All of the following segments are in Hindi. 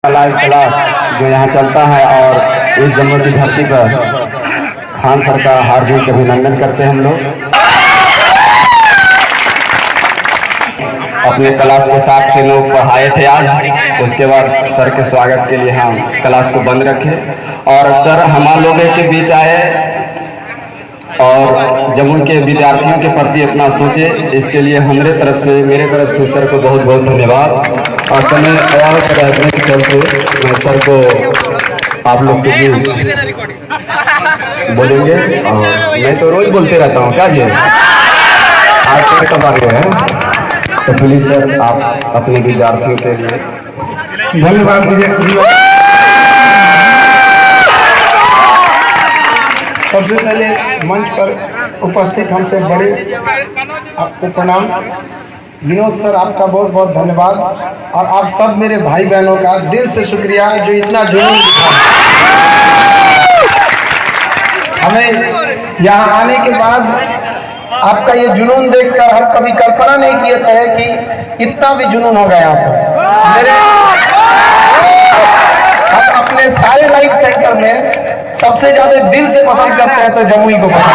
लाइव क्लास जो यहाँ चलता है और इस जम्मू की धरती पर खान सर का हार्दिक अभिनंदन करते हैं हम लोग। अपने क्लास के 7 से लोग पढ़ाए थे आज, उसके बाद सर के स्वागत के लिए हम क्लास को बंद रखे और सर हमारे लोगों के बीच आए और जम्मू के विद्यार्थियों के प्रति अपना सोचे, इसके लिए मेरे तरफ से सर को बहुत बहुत धन्यवाद। और समय और रहने के चलते मैं सर को आप लोग के बीच बोलेंगे और मैं तो रोज बोलते रहता हूँ क्या जी, आज सर कब आ गए हैं तो प्लीज सर आप अपने विद्यार्थियों के लिए धन्यवाद। सबसे पहले मंच पर उपस्थित हमसे बड़े आपको प्रणाम। विनोद सर आपका बहुत बहुत धन्यवाद और आप सब मेरे भाई बहनों का दिल से शुक्रिया जो इतना जुनून दिखा। हमें यहाँ आने के बाद आपका ये जुनून देखकर हम कभी कल्पना नहीं किए थे कि इतना भी जुनून होगा यहाँ पर। मेरे हम अपने सारे लाइफ सेंटर में सबसे ज्यादा दिल से पसंद करते हैं तो जमुई को पसंद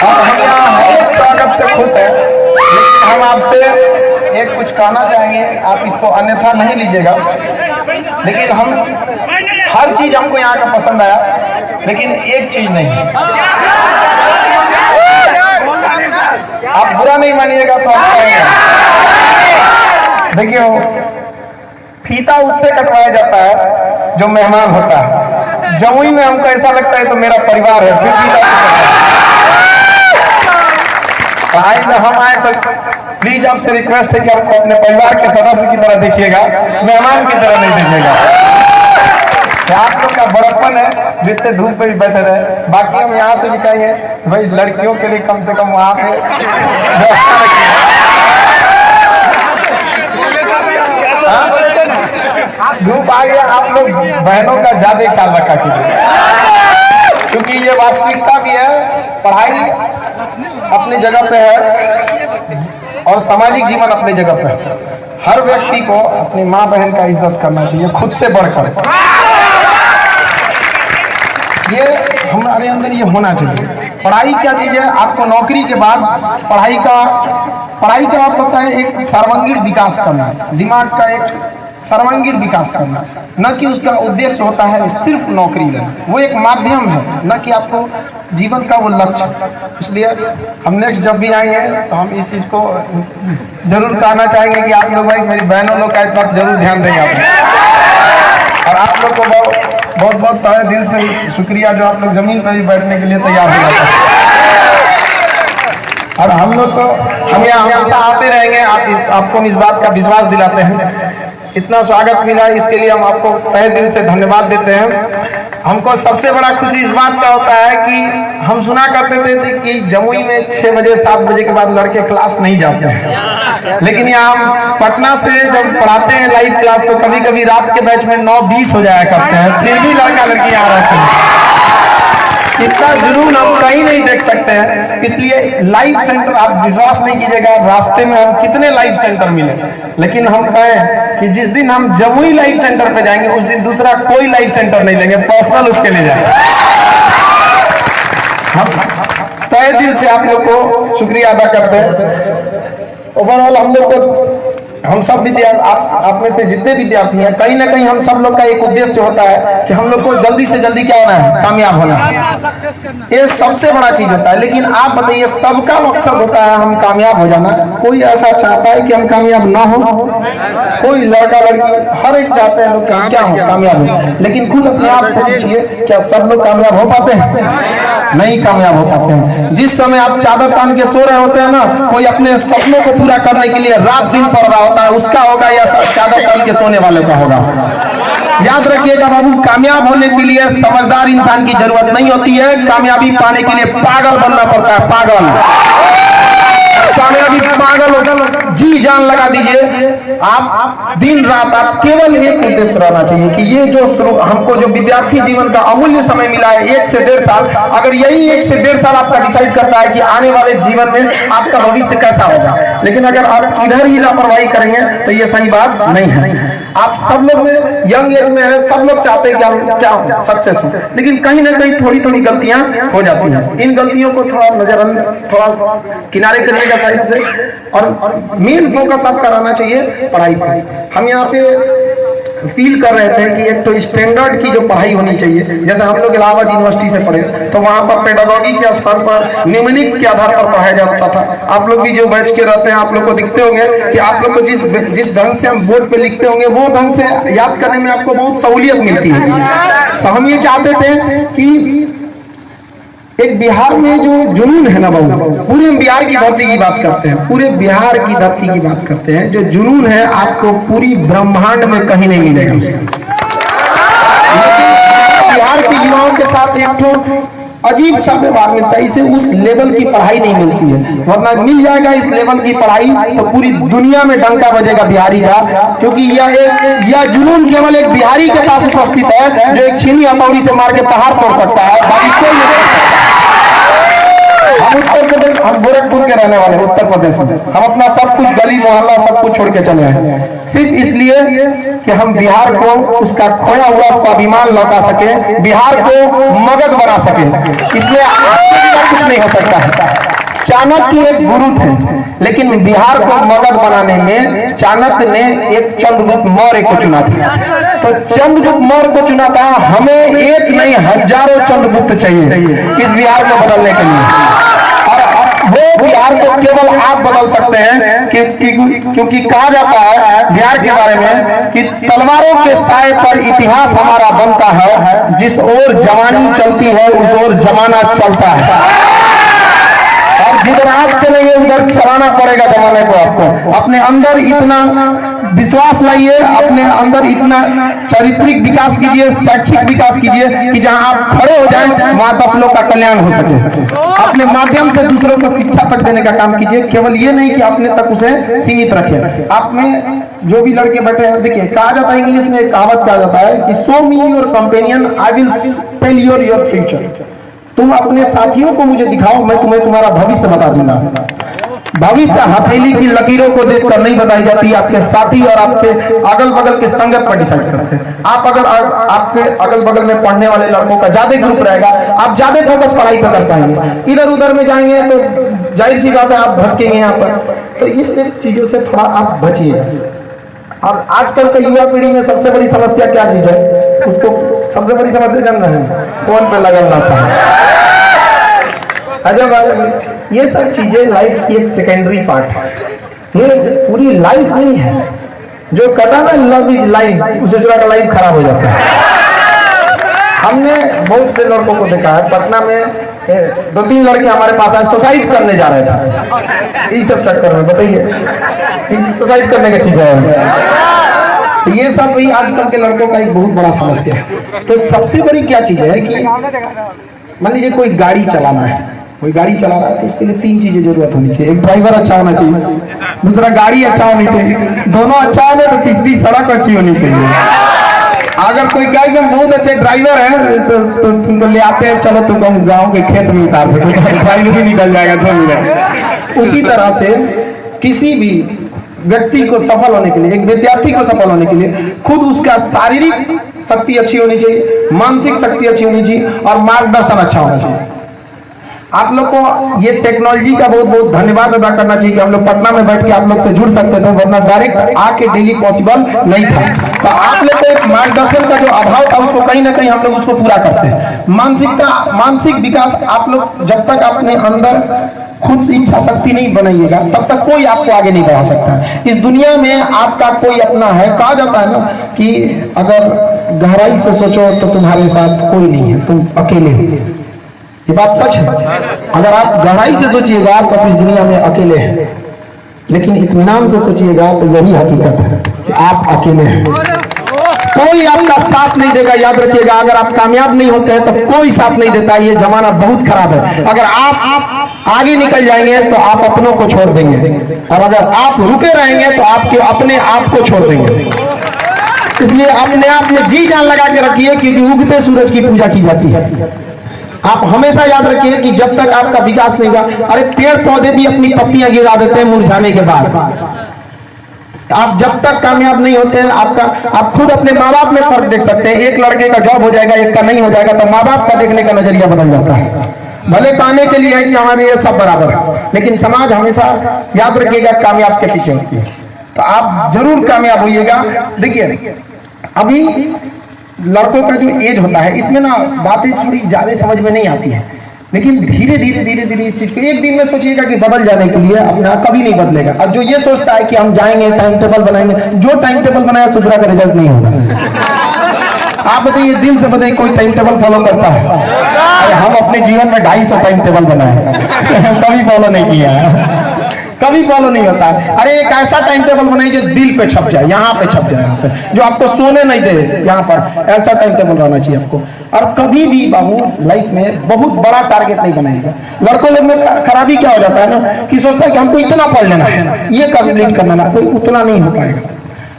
और हम यहाँ हर एक स्वागत से खुश हैं। लेकिन हम आपसे एक कुछ कहना चाहेंगे, आप इसको अन्यथा नहीं लीजिएगा, लेकिन हम हर चीज हमको यहाँ का पसंद आया, लेकिन एक चीज नहीं। आप बुरा नहीं मानिएगा तो हम कहेंगे, देखिए फीता उससे कटवाया जाता है जो मेहमान होता है। जमुई में हमको ऐसा लगता है तो मेरा परिवार है, फिर फीता आज में हम आए तो प्लीज आपसे रिक्वेस्ट है कि आपको अपने परिवार के सदस्य की तरह देखिएगा, मेहमान की तरह नहीं देखिएगा। आप लोग का बड़प्पन है जितने धूप पे भी बैठे रहे। बाकी हम यहाँ से भी कहेंगे भाई लड़कियों के लिए कम से कम वहां पे व्यवस्था रखिए। धूप आ गया, आप लोग बहनों का ज्यादा ख्याल रखा कीजिए, क्योंकि ये वास्तविकता भी है। पढ़ाई अपनी जगह पे है और सामाजिक जीवन अपनी जगह पे है। हर व्यक्ति को अपनी माँ बहन का इज्जत करना चाहिए खुद से बढ़कर। ये हमारे अंदर ये होना चाहिए। पढ़ाई क्या चीज है? आपको नौकरी के बाद पढ़ाई का अर्थ होता है एक सर्वांगीण विकास करना, दिमाग का एक सर्वांगीण विकास करना, न कि उसका उद्देश्य होता है सिर्फ नौकरी लेना। वो एक माध्यम है, न कि आपको जीवन का वो लक्ष्य। इसलिए हम नेक्स्ट जब भी आएंगे तो हम इस चीज को जरूर कहना चाहेंगे कि आप लोग भाई मेरी बहनों लोग का इतना जरूर ध्यान देंगे आप। और आप लोग को बहुत बहुत तहे दिल से शुक्रिया जो आप लोग जमीन पर भी बैठने के लिए तैयार हो जाते हैं। और हम लोग तो हम यहाँ हमेशा आते रहेंगे, आपको हम इस बात का विश्वास दिलाते हैं। इतना स्वागत मिला, इसके लिए हम आपको तहे दिल से धन्यवाद देते हैं। हमको सबसे बड़ा खुशी इस बात का होता है कि हम सुना करते थे कि जमुई में 6 बजे 7 बजे के बाद लड़के क्लास नहीं जाते हैं, लेकिन यहाँ हम पटना से जब पढ़ाते हैं लाइव क्लास तो कभी कभी रात के बैच में 9:20 हो जाया करते हैं, फिर भी लड़का लड़की आ रहे हैं। इतना जुनून हम कहीं नहीं देख सकते हैं। इसलिए लाइव सेंटर आप विश्वास नहीं कीजिएगा, रास्ते में हम कितने लाइव सेंटर मिले, लेकिन हम कहें कि जिस दिन हम जमुई लाइव सेंटर पे जाएंगे उस दिन दूसरा कोई लाइव सेंटर नहीं लेंगे, पर्सनल उसके लिए जाएंगे। हम तहे दिल से आप लोग को शुक्रिया अदा करते हैं। ओवरऑल हम लोग को हम सब विद्यार्थी आप में से जितने विद्यार्थी हैं, कहीं ना कहीं हम सब लोग का एक उद्देश्य होता है कि हम लोग को जल्दी से जल्दी क्या होना है, कामयाब होना है। ये सबसे बड़ा चीज होता है। लेकिन आप बताइए सबका मकसद होता है हम कामयाब हो जाना। कोई ऐसा चाहता है कि हम कामयाब ना हो? कोई लड़का लड़की हर एक चाहते हैं लोग क्या हो, कामयाब हो। लेकिन खुद अपने आप से पूछिए, क्या सब लोग कामयाब हो पाते हैं? नहीं कामयाब हो पाते हैं। जिस समय आप चादर तान के सो रहे होते हैं ना, कोई अपने सपनों को पूरा करने के लिए रात दिन पढ़ रहा होता है, उसका होगा या चादर तान के सोने वाले का होगा। याद रखिएगा बाबू, कामयाब होने के लिए समझदार इंसान की जरूरत नहीं होती है, कामयाबी पाने के लिए पागल बनना पड़ता है, पागल। कामयाबी पागल जी जान लगा दीजिए। आप दिन रात आप केवल एक उद्देश्य रहना चाहिए कि ये जो हमको जो विद्यार्थी जीवन का अमूल्य समय मिला है 1 से 1.5 साल, अगर यही 1 से 1.5 साल आपका डिसाइड करता है कि आने वाले जीवन में आपका भविष्य कैसा होगा, लेकिन अगर आप इधर ही लापरवाही करेंगे तो ये सही बात नहीं है। आप सब लोग में यंग एज में है, सब लोग चाहते हैं कि हम क्या सक्सेस हो, लेकिन कहीं ना कहीं थोड़ी थोड़ी गलतियां हो जाती हैं। इन गलतियों को थोड़ा थोड़ा किनारे करिएगा साइड से, और मेन फोकस आपका रहना चाहिए पढ़ाई पर। हम यहाँ पे फील कर रहे थे कि एक तो स्टैंडर्ड की जो पढ़ाई होनी चाहिए, जैसे हम लोग इलाहाबाद यूनिवर्सिटी से पढ़े तो वहां पर पेडागोगी के स्तर पर न्यूमेरिक्स के आधार पर पढ़ाया जाता था। आप लोग भी जो बैच के रहते हैं आप लोग को दिखते होंगे कि आप लोग को जिस ढंग से हम बोर्ड पे लिखते होंगे वो ढंग से याद करने में आपको बहुत सहूलियत मिलती है। तो हम ये चाहते थे कि एक बिहार में जो जुनून है ना बाबू, पूरे बिहार की धरती की बात करते हैं, पूरे बिहार की धरती की बात करते हैं, जो जुनून है आपको पूरी ब्रह्मांड में कहीं नहीं मिलेगा उसका। बिहार के युवाओं के साथ एक तो अजीब सा व्यवहार मिलता है, इसे उस लेवल की पढ़ाई नहीं मिलती है, वरना मिल जाएगा इस लेवल की पढ़ाई तो पूरी दुनिया में डंका बजेगा बिहारी का, क्योंकि यह जुनून केवल एक बिहारी के पास उपस्थित है जो एक छीनी हथौड़ी से मार के पहाड़ तोड़ सकता है, बाकी कोई नहीं। हम उत्तर प्रदेश, हम गोरखपुर के रहने वाले उत्तर प्रदेश में, हम अपना सब कुछ गली मोहल्ला सब कुछ छोड़ के चले हैं सिर्फ इसलिए कि हम बिहार को उसका खोया हुआ स्वाभिमान लौटा सके, बिहार को मगध बना सके। इसलिए कुछ नहीं हो सकता है। चाणक्य एक गुरु थे, लेकिन बिहार को मगध बनाने में चाणक्य ने एक चंद्रगुप्त मौर्य को चुना था। तो चंद्रगुप्त मौर्य को चुना था, हमें एक नहीं हजारों चंद्रगुप्त चाहिए इस बिहार को बदलने के लिए, और वो बिहार को केवल आप बदल सकते हैं क्योंकि कहा जाता है बिहार के बारे में कि तलवारों के साए पर इतिहास हमारा बनता है, जिस ओर जवानी चलती है उस ओर जमाना चलता है, और जिधर आप चलेंगे उधर चलाना पड़ेगा जमाने को। आपको अपने अंदर इतना विश्वास लाइए, अपने अंदर इतना चारित्रिक विकास कीजिए, शैक्षिक विकास कीजिए कि जहां आप खड़े हो जाएं वहां 10 लोग का कल्याण हो सके। अपने माध्यम से दूसरों को शिक्षा तक देने का काम कीजिए, केवल ये नहीं कि अपने तक उसे सीमित रखें। आप में जो भी लड़के बैठे हैं, देखिए कहा जाता है इंग्लिश में एक कहावत कहा जाता है कि show me your companion I will tell your future. तुम अपने साथियों को मुझे दिखाओ, मैं तुम्हें तुम्हारा भविष्य बता दूंगा। भविष्य हथेली की लकीरों को देखकर नहीं बताई जाती, आपके साथी और आपके अगल बगल के संगत पर डिसाइड करते हैं। आप अगर आपके अगल बगल में पढ़ने वाले लड़कों का ज्यादा ग्रुप रहेगा, आप ज्यादा फोकस पढ़ाई पर कर पाएंगे। इधर उधर में जाएंगे तो जाहिर सी बात है आप भटकेंगे यहाँ पर। तो इस चीजों से थोड़ा आप बचिए। और आजकल का युवा पीढ़ी में सबसे बड़ी समस्या क्या चीज है, उसको सबसे बड़ी समस्या जान रहे हैं, फोन पे लगन रहता है। अजब, ये सब चीजें लाइफ की एक सेकेंडरी पार्ट है, ये पूरी लाइफ नहीं है। जो कहता ना लव इज लाइफ, उसे चुरा का लाइफ खराब हो जाता है। हमने बहुत से लड़कों को देखा है, पटना में 2-3 लड़के हमारे पास आए, सुसाइड करने जा रहे थे इस सब चक्कर में। बताइए सुसाइड करने का चीज है, तो ये सब भी आजकल के लड़कों का एक बहुत बड़ा समस्या है। तो सबसे बड़ी क्या चीज है कि मान लीजिए कोई गाड़ी चलाना है, कोई गाड़ी चला रहा है तो उसके लिए 3 चीजें जरूरत होनी चाहिए। एक ड्राइवर अच्छा होना चाहिए, दूसरा गाड़ी अच्छा होनी चाहिए, दोनों अच्छा है तो तीसरी सड़क अच्छी होनी चाहिए। अगर कोई गाय में बहुत अच्छे ड्राइवर है तो तुमको ले आते हैं, चलो तुम गाँव के खेत में उतार दो, ड्राइवर भी निकल जाएगा 2 मिनट। उसी तरह से किसी भी व्यक्ति को सफल होने के लिए, एक विद्यार्थी को सफल होने के लिए खुद उसका शारीरिक शक्ति अच्छी होनी चाहिए, मानसिक शक्ति अच्छी होनी चाहिए और मार्गदर्शन अच्छा होना चाहिए। आप लोग को ये टेक्नोलॉजी का बहुत बहुत धन्यवाद अदा करना चाहिए कि हम लोग पटना में बैठ के आप लोग से जुड़ सकते थे, वरना डायरेक्ट आके डेली पॉसिबल नहीं था। तो आप लोग को एक मार्गदर्शन का जो अभाव था उसको कहीं ना कहीं हम लोग उसको पूरा करते हैं। मानसिक विकास आप लोग जब तक अपने अंदर खुद से इच्छा शक्ति नहीं बनाइएगा तब तक कोई आपको आगे नहीं बढ़ा सकता। इस दुनिया में आपका कोई अपना है, कहा जाता है ना कि अगर गहराई से सोचो तो तुम्हारे साथ कोई नहीं है, तुम अकेले हो। ये बात सच है। अगर आप गहराई से सोचिएगा तो इस दुनिया में अकेले हैं, लेकिन इत्मीनान से सोचिएगा तो यही हकीकत है कि आप अकेले हैं। कोई आपका साथ नहीं देगा। याद रखिएगा, अगर आप कामयाब नहीं होते हैं तो कोई साथ नहीं देता। ये जमाना बहुत खराब है। अगर आप आगे निकल जाएंगे तो आप अपनों को छोड़ देंगे, और अगर आप रुके रहेंगे तो आपके अपने आप को छोड़ देंगे। इसलिए अपने आप में जी जान लगा के रखिए, क्योंकि उगते सूरज की पूजा की जाती है। आप हमेशा याद रखिए कि जब तक आपका विकास नहीं हुआ, अरे पेड़ पौधे भी अपनी पत्तियां गिरा देते हैं मुरझाने के बाद। आप जब तक कामयाब नहीं होते हैं, आप खुद अपने माँ बाप में फर्क देख सकते हैं। एक लड़के का जॉब हो जाएगा, एक का नहीं हो जाएगा, तो माँ बाप का देखने का नजरिया बदल जाता है। भले कहने के लिए है कि हमारे ये सब बराबर, लेकिन समाज हमेशा याद रखिएगा कामयाब के पीछे होती है। तो आप जरूर कामयाब होइएगा। देखिए, अभी लड़कों का जो एज होता है, इसमें ना बातें थोड़ी ज्यादा समझ में नहीं आती है, लेकिन धीरे धीरे इस चीज को एक दिन में सोचिएगा कि बदल जाने के लिए अपना कभी नहीं बदलेगा। और जो ये सोचता है कि हम जाएंगे टाइम टेबल बनाएंगे, जो टाइम टेबल बनाया ससुरा का रिजल्ट नहीं होगा। आप बताइए, दिल से बताइए कोई टाइम टेबल फॉलो करता है? अरे हम अपने जीवन में 250 टाइम टेबल बनाए, कभी फॉलो नहीं किया है, कभी फॉलो नहीं होता है। अरे एक ऐसा टाइम टेबल बनाइए जो दिल पे छप जाए, यहाँ पे छप जाए, यहाँ पे जो आपको सोने नहीं दे, यहाँ पर ऐसा टाइम टेबल रहना चाहिए आपको। और कभी भी बाबू लाइफ में बहुत बड़ा टारगेट नहीं बनाएगा। लड़कों लोग में खराबी क्या हो जाता है ना, कि सोचता है कि हमको इतना पढ़ लेना है, ये कंप्लीट करना ना, कोई उतना नहीं हो पाएगा।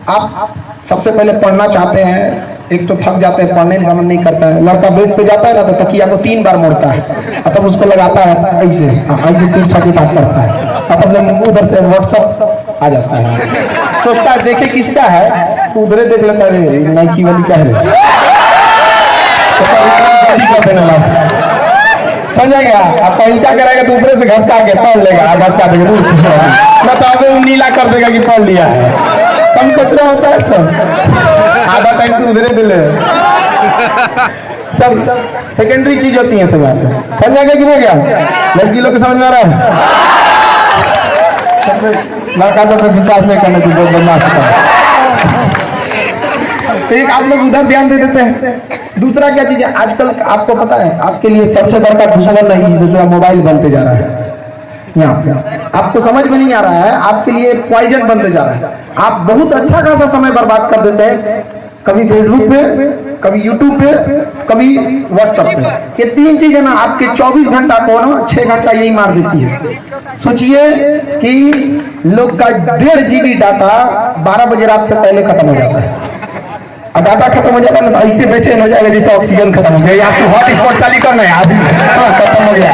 आप सबसे पहले पढ़ना चाहते हैं, एक तो थक जाते हैं, पढ़ने का मन नहीं करता है। लड़का बेड पे जाता है ना, तो तकिया को 3 बार मोड़ता है, और तब उसको लगाता है ऐसे 3 किताब पढ़ता है, और तब उधर से व्हाट्सएप आ जाता है, सोचता है देखे किसका है, तो उधर देख लेता है नाइकी वाली का है, समझ गया। अब पहलता करेगा तो ऊपर से घसका के पढ़ लेगा, घसका देगा ना, तो अभी नीला कर देगा कि पढ़ लिया है। कम कचरा होता है सब, आधा टाइम तो उधरे दिले सब सेकेंडरी चीज होती है सब। समझ आएगा कि नहीं गया? लड़की लोग समझ में आ रहा है? लड़का तो विश्वास नहीं करना चाहिए, बहुत बदमाश होता है। तो एक आप लोग उधर ध्यान दे देते हैं। दूसरा क्या चीज है, आजकल आपको पता है आपके लिए सबसे बड़का दुश्मन नहीं से जो मोबाइल बनते जा रहा है। यहाँ पे आपको समझ में नहीं आ रहा है, आपके लिए पॉइजन बनते जा रहा है। आप बहुत अच्छा खासा समय बर्बाद कर देते हैं, कभी फेसबुक पे, कभी यूट्यूब पे, कभी व्हाट्सएप पे। ये 3 चीजें ना आपके 24 घंटा को ना 6 घंटा यही मार देती है। सोचिए कि लोग का 1.5 GB डाटा 12 बजे रात से पहले खत्म हो जाता है। और डाटा खत्म हो जाता है ना, तो ऐसे बेचैन हो जाएगा जैसे ऑक्सीजन खत्म हो गया, आपको हॉटस्पॉट चालू करना है, आदमी खत्म हो गया।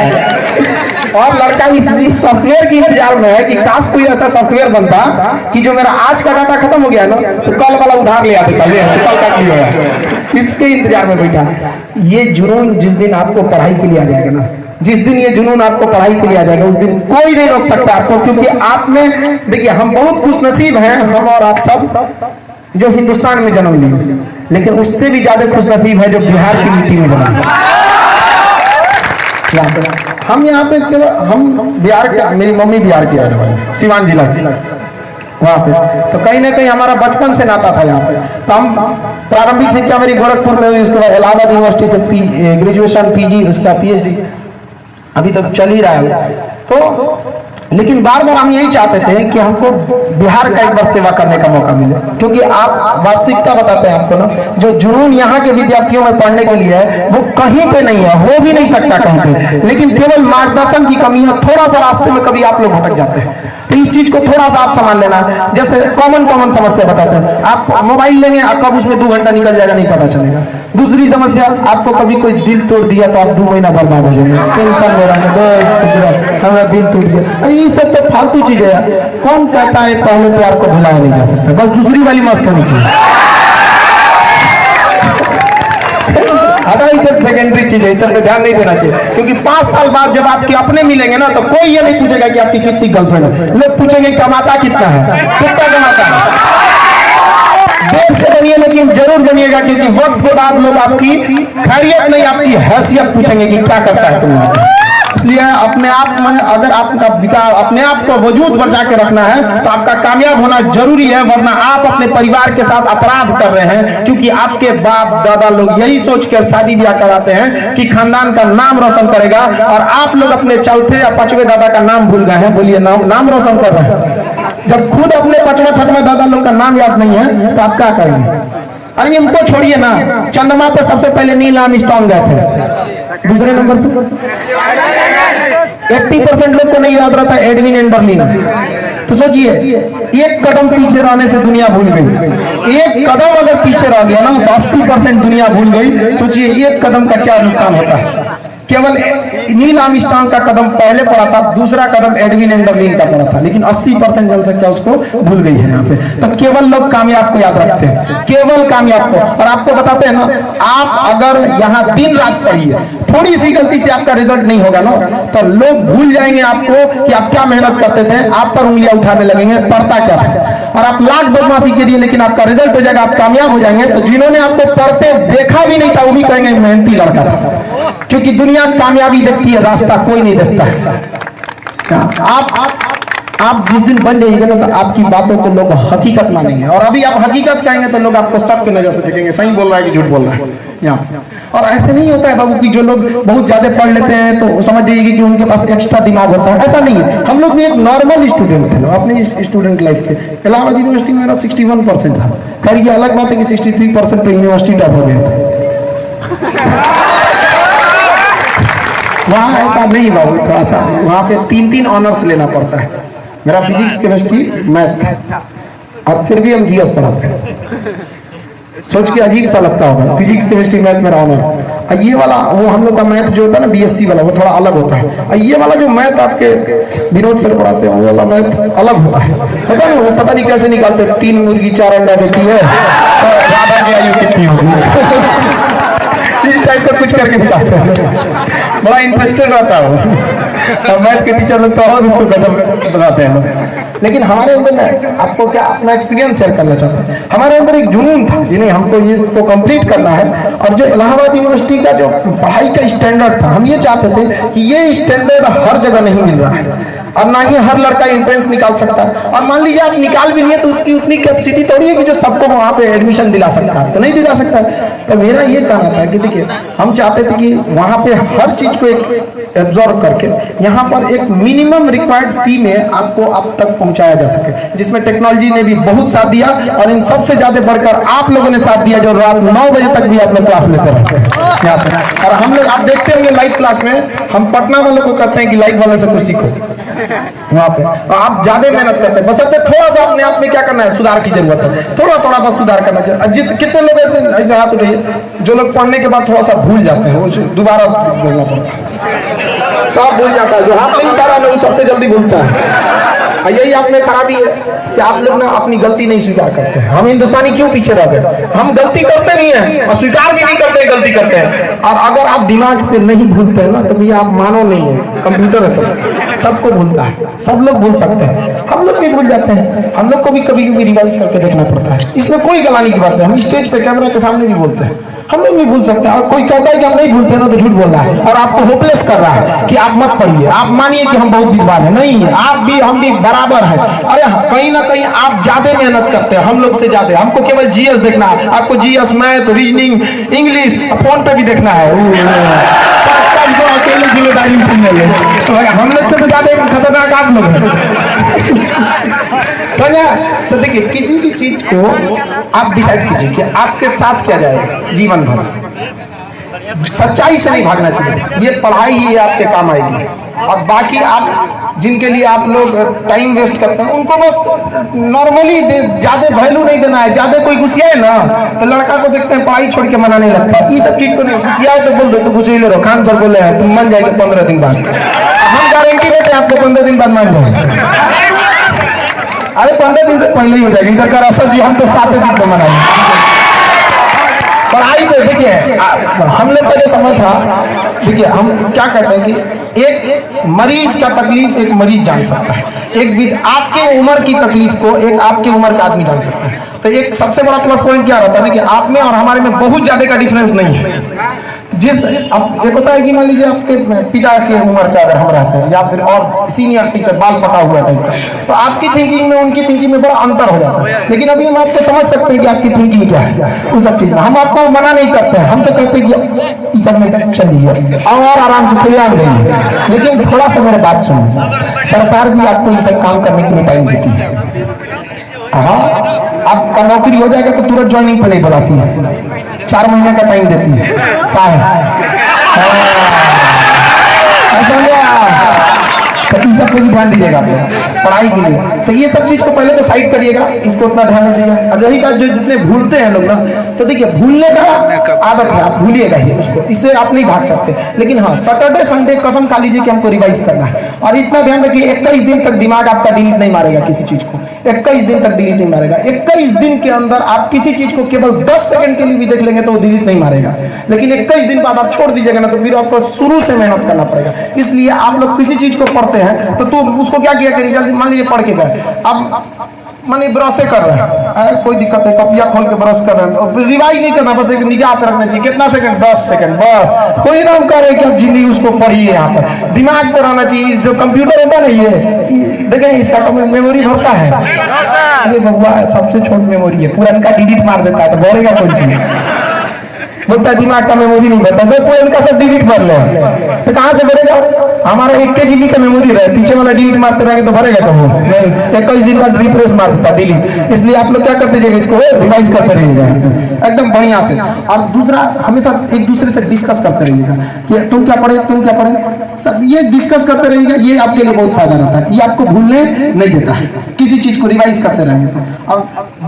और लड़का इस सॉफ्टवेयर की इंतजार में है कि काश कोई ऐसा सॉफ्टवेयर बनता कि जो मेरा आज का डाटा खत्म हो गया ना, तो कल वाला उधार ले आते, कल का क्लियर होगा, इसके इंतजार में बैठा। ये जुनून जिस दिन आपको पढ़ाई के लिए आ जाएगा ना, जिस दिन ये जुनून आपको पढ़ाई के लिए आ जाएगा, उस दिन कोई नहीं रोक सकता आपको। क्योंकि आप में देखिए, हम बहुत खुशनसीब हैं, हम और आप सब जो हिंदुस्तान में जन्म लिए, लेकिन उससे भी ज्यादा खुशनसीब है जो बिहार की मिट्टी में जन्म लिया। हम यहाँ पे हम बिहार के, मेरी मम्मी बिहार की रहने वाली, सिवान जिला की, वहाँ पे तो कहीं ना कहीं हमारा बचपन से नाता था यहाँ पे। तो हम प्रारंभिक शिक्षा मेरी गोरखपुर में हुई, उसके बाद इलाहाबाद यूनिवर्सिटी से ग्रेजुएशन, PG, उसका PhD अभी तक चल ही रहा है। तो लेकिन बार बार हम यही चाहते थे कि हमको बिहार का एक बार सेवा करने का मौका मिले, क्योंकि आप वास्तविकता बताते हैं आपको ना, जो जुनून यहाँ के विद्यार्थियों में पढ़ने के लिए है वो कहीं पे नहीं है, हो भी नहीं सकता कहीं पे, लेकिन केवल मार्गदर्शन की कमी है। थोड़ा सा रास्ते में कभी आप लोग भटक जाते हैं, तो इस चीज को थोड़ा सा आप संभाल लेना। जैसे कॉमन समस्या बताते हैं, आप मोबाइल लेंगे, आप कब उसमें 2 घंटा निकल जाएगा नहीं पता चलेगा। दूसरी समस्या, आपको कभी कोई दिल तोड़ दिया तो आप 2 महीना बर्बाद हो जाएंगे, टेंशन हो रहा है, हमारा दिल टूट गया। ये सब तो फालतू चीजें है। कौन कहता है पहले प्यार को भुलाया नहीं जा सकता, बस दूसरी वाली मस्त होनी चाहिए। सेकेंडरी चीज है, इस पर ध्यान नहीं देना चाहिए, क्योंकि 5 साल बाद जब आपके अपने मिलेंगे ना, तो कोई ये नहीं पूछेगा कि आपकी कितनी गर्लफ्रेंड है, लोग पूछेंगे कमाता कितना है, कितना कमाता है। देर से बनिए लेकिन जरूर बनिएगा, क्योंकि वक्त के बाद लोग आपकी खैरियत नहीं, आपकी हैसियत पूछेंगे कि क्या करता है तुम। इसलिए अपने आप में अगर आपका विकास, अपने आप को वजूद बचा के रखना है, तो आपका कामयाब होना जरूरी है, वरना आप अपने परिवार के साथ अपराध कर रहे हैं। क्योंकि आपके बाप दादा लोग यही सोच कर शादी ब्याह कराते हैं कि खानदान का नाम रोशन करेगा, और आप लोग अपने 4थे या 5वें दादा का नाम भूल गए हैं। बोलिए, नाम रोशन कर रहे हैं, जब खुद अपने 5वें 6वें दादा लोग का नाम याद नहीं है तो आप क्या करेंगे? अरे इनको छोड़िए ना, चंद्रमा पे सबसे पहले नील आर्मस्ट्रांग गए थे। दूसरे नंबर पर 80% लोग को नहीं याद रहता एडविन एंडरलिन। तो सोचिए, एक कदम पीछे रहने से दुनिया भूल गई। एक कदम अगर पीछे रह गया ना तो 80% दुनिया भूल गई। सोचिए एक कदम का क्या नुकसान होता है। केवल नील आर्मस्ट्रांग का कदम पहले पड़ा था, दूसरा कदम एडविन एंडरलिन का पड़ा था, लेकिन 80% जनसंख्या उसको भूल गई है यहाँ पे। तो केवल लोग कामयाब को याद रखते हैं, केवल कामयाब को। और आपको बताते हैं ना, आप अगर यहाँ दिन रात पढ़िए, थोड़ी सी गलती से आपका रिजल्ट नहीं होगा ना, तो लोग भूल जाएंगे आपको कि आप क्या मेहनत करते थे, आप पर उंगलियां उठाने लगेंगे, पढ़ता क्या था। और आप लाख बदमाशी करिए, लेकिन आपका रिजल्ट हो जाएगा, आप कामयाब हो जाएंगे, तो जिन्होंने आपको पढ़ते देखा भी नहीं था वो भी कहेंगे मेहनती लड़का था। क्योंकि दुनिया कामयाबी देखती है, रास्ता कोई नहीं देखता है। आप जिस दिन बन जाइएगा ना, तो आपकी बातों को लोग हकीकत मानेंगे। और अभी आप हकीकत कहेंगे तो लोग आपको सबके नजर से देखेंगे, सही बोल रहा है कि झूठ बोल रहा है यहाँ। और ऐसे नहीं होता है बाबू कि जो लोग बहुत ज्यादा पढ़ लेते हैं तो समझ जाइए कि उनके पास एक्स्ट्रा दिमाग होता है, ऐसा नहीं है। हम लोग भी एक नॉर्मल स्टूडेंट थे अपने स्टूडेंट लाइफ के। इलाहाबाद यूनिवर्सिटी में मेरा 61% था। खैर ये अलग बात है कि 63% पे यूनिवर्सिटी टॉप हो गया था। वहाँ ऐसा नहीं बाबू, थोड़ा सा वहाँ पे 3 ऑनर्स लेना पड़ता है। मेरा फिजिक्स, केमिस्ट्री, मैथ, और फिर भी हम जीएस पढ़ाते हैं। सोच के अजीब सा लगता होगा, फिजिक्स, केमिस्ट्री, मैथ मेरा ऑनर्स। और ये वाला वो हम लोग का मैथ जो होता है ना, बीएससी वाला, वो थोड़ा अलग होता है। और ये वाला जो मैथ आपके विनोद सर पढ़ाते हैं, वो वाला मैथ अलग होता है। पता नहीं वो पता नहीं कैसे निकालते, 3 मुर्गी 4 अंडा देती है तो राधा की आयु कितनी होगी, इस टाइप का कुछ करके दिखाते हैं। बड़ा इंटरेस्टेड रहता है और मैथ के टीचर लोग तो और उसको गजब बनाते हैं। लेकिन हमारे अंदर ना, आपको क्या अपना एक्सपीरियंस शेयर करना चाहते हैं। हमारे अंदर एक जुनून था कि नहीं, हमको इसको कंप्लीट करना है। और जो इलाहाबाद यूनिवर्सिटी का जो पढ़ाई का स्टैंडर्ड था, हम ये चाहते थे कि ये स्टैंडर्ड हर जगह नहीं मिल रहा है और ना ही हर लड़का एंट्रेंस निकाल सकता है। और मान लीजिए आप निकाल भी लिए तो उसकी उतनी कैपेसिटी थोड़ी है कि जो सबको वहाँ पे एडमिशन दिला सकता है, तो नहीं दिला सकता। तो मेरा ये कहना था कि देखिए, हम चाहते थे कि वहाँ पे हर चीज को एक एब्जॉर्व करके यहाँ पर एक मिनिमम रिक्वायर्ड फी में आपको अब तक पहुंचाया जा सके, जिसमें टेक्नोलॉजी ने भी बहुत साथ दिया। और इन सबसे ज्यादा बढ़कर आप लोगों ने साथ दिया, जो रात 9 बजे तक भी आप लोग क्लास लेते रहते हैं यहाँ पे। और हम लोग आप देखते होंगे लाइव क्लास में, हम पटना वालों को कहते हैं कि लाइव वाले से कुछ सीखो वहाँ पे। और आप ज्यादा मेहनत करते हैं, बस थोड़ा सा अपने आप में क्या करना है, सुधार की जरूरत है। थोड़ा थोड़ा बस सुधार करना चाहिए। कितने लोग ऐसे हाथ उठाइए जो लोग पढ़ने के बाद थोड़ा सा भूल जाते हैं, वो दोबारा बोलना पड़ता है, सब भूल जाता है। जो हाथ नहीं उठा रहा है वो सबसे जल्दी भूलता है। यही आप में खराबी है कि आप लोग ना अपनी गलती नहीं स्वीकार करते हैं। हम हिंदुस्तानी क्यों पीछे रहते हैं, हम गलती करते नहीं है और स्वीकार भी नहीं करते, गलती करते हैं। और अगर आप दिमाग से नहीं भूलते हैं ना, तो भी आप मानो नहीं है, कंप्यूटर है तो सबको भूलता है, सब लोग भूल सकते हैं, हम लोग भी भूल जाते हैं। हम लोग को भी कभी कभी रिवाइज करके देखना पड़ता है, इसमें कोई गलानी की बात है। हम स्टेज पे कैमरा के सामने भी बोलते हैं, हम लोग भी भूल सकते हैं। और कोई कहता है कि हम नहीं भूलते ना, तो झूठ बोल रहा है और आपको होपलेस कर रहा है कि आप मत पढ़िए, आप मानिए कि हम बहुत विद्वान है। नहीं है, आप भी हम भी बराबर है। अरे कहीं ना कहीं आप ज्यादा मेहनत करते हैं हम लोग से ज्यादा। हमको केवल जीएस देखना है, आपको GS, math, reasoning, English phone पे भी देखना है। अकेले जिम्मेदारी हम लोग से तो ज्यादा खतरनाक आप लोग हैं। समझा? तो देखिए, किसी भी चीज को आप डिसाइड कीजिए कि आपके साथ क्या जाएगा जीवन भर। सच्चाई से नहीं भागना चाहिए, ये पढ़ाई ही आपके काम आएगी। और बाकी आप जिनके लिए आप लोग टाइम वेस्ट करते हैं, उनको बस नॉर्मली ज्यादा वैल्यू नहीं देना है। ज्यादा कोई गुस्सिया है ना, तो लड़का को देखते हैं पढ़ाई छोड़ के मनाने लगता है। ये सब चीज को नहीं, गुस्सिया है तो बोल दो, तो गुस्से ले रहो। खान सर बोले हैं तुम मान जाएंगे 15 दिन बाद, हम गारंटी देते हैं आपको 15 दिन बाद मान जाएंगे। अरे 15 दिन से पहले ही हो जाएगी। इधर का सर जी हम तो 7 दिन पे मनाएंगे। पढ़ाई पे देखिए, हम लोग का जो समय था, देखिए हम क्या कहते हैं कि एक मरीज का तकलीफ एक मरीज जान सकता है, एक आपके उम्र की तकलीफ को एक आपके उम्र का आदमी जान सकता है। तो एक सबसे बड़ा प्लस पॉइंट क्या रहता है कि आप में और हमारे में बहुत ज्यादा का डिफरेंस नहीं है। जिस अब एक होता है कि मान लीजिए आपके पिता के उम्र का अगर हम रहते हैं, या फिर और सीनियर टीचर बाल पका हुआ है, तो आपकी थिंकिंग में उनकी थिंकिंग में बड़ा अंतर हो जाता है। लेकिन अभी हम आपको समझ सकते हैं कि आपकी थिंकिंग क्या है उन सब चीज में। हम आपको मना नहीं करते हैं, हम तो कहते हैं कि इस सब में चलिए और आराम से खुले आम जाइए। लेकिन थोड़ा सा मेरी बात सुनिए, सरकार भी आपको ये सब काम करने के लिए टाइम देती है। हाँ, आपका नौकरी हो जाएगा तो तुरंत ज्वाइनिंग पे नहीं बुलाती है, 4 महीने का टाइम देती है। क्या है तो इन सब पे भी ध्यान दीजिएगा आप लोग पढ़ाई के लिए। तो ये सब चीज को पहले तो साइड करिएगा, इसको उतना ध्यान नहीं दीजिएगा। अब यही का जो जितने भूलते हैं लोग ना, तो देखिए भूलने का आदत है, आप भूलिएगा ही उसको, इससे आप नहीं भाग सकते। लेकिन हाँ, सैटरडे संडे कसम खा लीजिए कि हमको रिवाइज करना है। और इतना ध्यान रखिए 21 दिन तक दिमाग आपका डिलीट नहीं मारेगा किसी चीज को, 21 दिन तक डिलीट नहीं मारेगा। 21 दिन के अंदर आप किसी चीज को केवल 10 सेकंड के लिए भी देख लेंगे तो वो डिलीट नहीं मारेगा। लेकिन 21 दिन बाद आप छोड़ दीजिएगा ना, तो फिर आपको शुरू से मेहनत करना पड़ेगा। इसलिए आप लोग किसी चीज को पढ़ते हैं तो उसको क्या किया करिए, जल्दी मान लीजिए पढ़ के गए, अब मानिए ब्रश कर रहे हैं, कोई दिक्कत है, कपिया खोल के ब्रश कर रहे हैं, रिवाइज नहीं करना, बस एक निगाह पे रखना चाहिए। कितना सेकंड? 10 सेकंड बस। कोई नाम करे कि आप जिंदगी उसको पढ़िए, यहाँ पर दिमाग पर रहना चाहिए। जो कंप्यूटर होता है ना, ये देखें इसका मेमोरी भरता है, अरे बबुआ सबसे छोटी मेमोरी है, पूरा इनका डिलीट मार देता है, तो भरेगा कौन चीज? बोलता है दिमाग का मेमोरी नहीं भरता, तो पूरा इनका सब डिलीट कर लो, तो कहाँ से भरेगा? हमारा 1 GB का मेमोरी रहे, पीछे वाला डिलीट मारते रहेंगे तो भरेगा कब? नहीं, 21 दिन का रिफ्रेश मार देता डिलीट। इसलिए आप लोग क्या करते रहिएगा, इसको रिवाइज करते रहिएगा एकदम बढ़िया से। और दूसरा, हमेशा एक दूसरे से डिस्कस करते रहिएगा कि तुम क्या पढ़े, तुम क्या पढ़े, सब ये डिस्कस करते रहिएगा। ये आपके लिए बहुत फायदा रहता है, ये आपको भूलने नहीं देता है, किसी चीज को रिवाइज करते रहेंगे तो। अब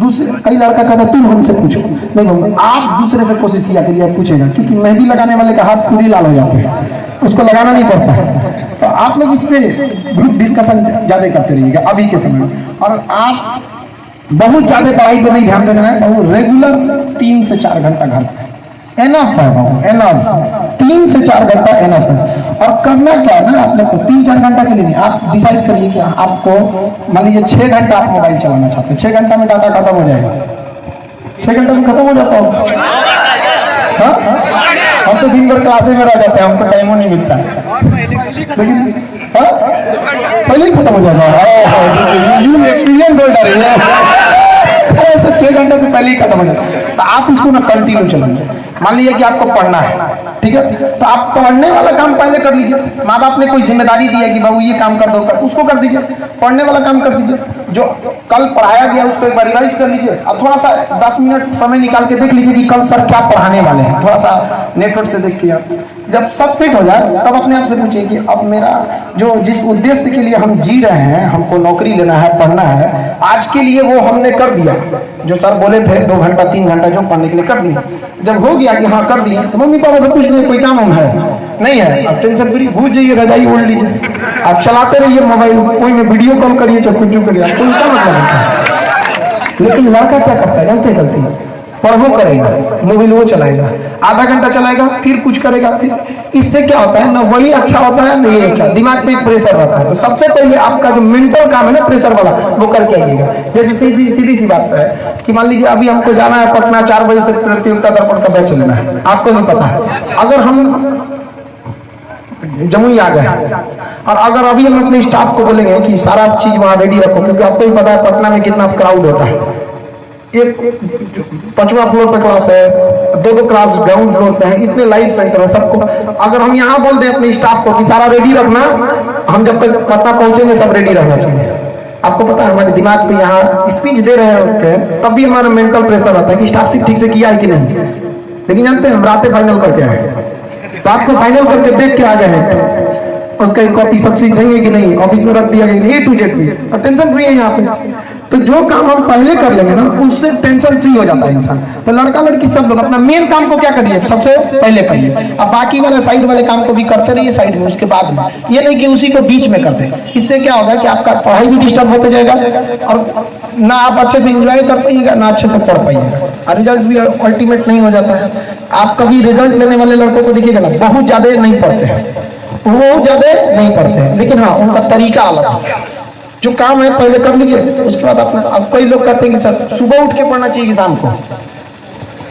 दूसरे कई लड़का कहता तुम हमसे पूछो, नहीं कहूँगा, आप दूसरे से कोशिश किया करिए, पूछेगा, क्योंकि मेहंदी लगाने वाले का हाथ खुद ही लाल हो जाते हैं, उसको लगाना नहीं पड़ता है। तो आप लोग इस पे ग्रुप डिस्कशन ज्यादा करते रहिएगा अभी के समय में। और आप बहुत ज्यादा पढ़ाई पे नहीं ध्यान देना है, और रेगुलर 3 से 4 घंटा घर एनफ है, एनफ 3 से 4 घंटा एनफ है। और करना क्या है ना, आप लोग को 3-4 घंटा के लिए नहीं, आप डिसाइड करिए कि आपको मान लीजिए 6 घंटा आप मोबाइल चलाना चाहते हैं, 6 घंटा में डाटा खत्म हो जाएगा, 6 घंटा में खत्म हो जाता हो। हम तो दिन भर क्लासे में रह जाते हैं, हमको टाइम नहीं मिलता है, लेकिन पहले ही खत्म हो जाता है, एक्सपीरियंस होता है, तो 6 घंटे से पहले ही खत्म हो जाता है। तो आप उसको ना कंटिन्यू चलाइए। मान लीजिए कि आपको पढ़ना है, ठीक है, तो आप पढ़ने वाला काम पहले कर लीजिए। माँ बाप ने कोई जिम्मेदारी दी है कि बाबू ये काम कर दो, उसको कर दीजिए, पढ़ने वाला काम कर दीजिए। जो कल पढ़ाया गया उसको एक बार रिवाइज कर लीजिए, और थोड़ा सा 10 मिनट समय निकाल के देख लीजिए कि कल सर क्या पढ़ाने वाले हैं, थोड़ा सा नेटवर्क से देख के। जब सब फिट हो जाए तब अपने आप से पूछिए कि अब मेरा जो जिस उद्देश्य के लिए हम जी रहे हैं, हमको नौकरी लेना है, पढ़ना है, आज के लिए वो हमने कर दिया। जो सर बोले थे 2 घंटा 3 घंटा जो पढ़ने के लिए कर दिया। जब हो गया कि हाँ कर दिया, तो मम्मी पापा से पूछ लीजिए कोई काम है नहीं है, अब टेंशन फ्री भूल जाइए, रजाई ओढ़ लीजिए, आप चलाते रहिए मोबाइल, कोई में वीडियो कॉल करिए, चाहे कुछ करिए, आपको उनका मतलब है। लेकिन लड़का क्या करता है जानते, गलती पढ़ो करेगा, मोबाइल वो चलाएगा, आधा घंटा चलाएगा, फिर कुछ करेगा, फिर इससे क्या होता है ना, वही अच्छा होता है ना, ये अच्छा, दिमाग पे प्रेशर रहता है। तो सबसे पहले आपका जो मेंटल काम है ना प्रेशर वाला, वो करके आइएगा। जैसे सीधी सी बात है कि मान लीजिए अभी हमको जाना है पटना, 4 बजे से प्रतियोगिता दर्पण का बैच लेना है, आपको नहीं पता है। अगर हम जमुई आ गए और अगर अभी हम अपने स्टाफ को बोलेंगे कि सारा चीज वहां रेडी रखो, क्योंकि आपको ही पता है पटना में कितना क्राउड होता है, एक 5वां फ्लोर पे क्लास है, 2 क्लास ग्राउंड फ्लोर पे है, इतने लाइव सेंटर है सबको। अगर हम यहाँ बोल दें अपने स्टाफ को कि सारा रेडी रखना, हम जब तक पटना पहुंचेंगे सब रेडी रहना चाहिए। आपको पता है हमारे दिमाग पे यहाँ स्पीच दे रहे होते हैं, तब भी हमारा मेंटल प्रेशर आता है कि स्टाफ ठीक से किया है कि नहीं। लेकिन जानते हैं हम रातें फाइनल करके आए, रात को फाइनल करके देख के आ गए हैं, उसका एक कॉपी सब चीज सही है कि नहीं, ऑफिस में रख दिया गया, A to Z फ्री, और टेंशन फ्री है यहाँ पे। तो जो काम हम पहले कर लेंगे ना, उससे टेंशन फ्री हो जाता है इंसान। तो लड़का लड़की सब लोग अपना मेन काम को क्या करिए, सबसे पहले करिए, अब बाकी वाले साइड वाले काम को भी करते रहिए साइड में, उसके बाद में ये नहीं कि उसी को बीच में करते। इससे क्या होगा कि आपका पढ़ाई भी डिस्टर्ब होते जाएगा, और ना आप अच्छे से एंजॉय कर पाइएगा, ना अच्छे से पढ़ पाइएगा, और रिजल्ट भी अल्टीमेट नहीं हो जाता है। आप कभी रिजल्ट लेने वाले लड़कों को देखिएगा ना, बहुत ज्यादा नहीं पढ़ते हैं, बहुत ज्यादा नहीं पढ़ते हैं, लेकिन हाँ उनका तरीका अलग है। जो काम है पहले कर लीजिए, उसके बाद अपना। अब कई लोग कहते हैं कि सर सुबह उठ के पढ़ना चाहिए कि शाम को,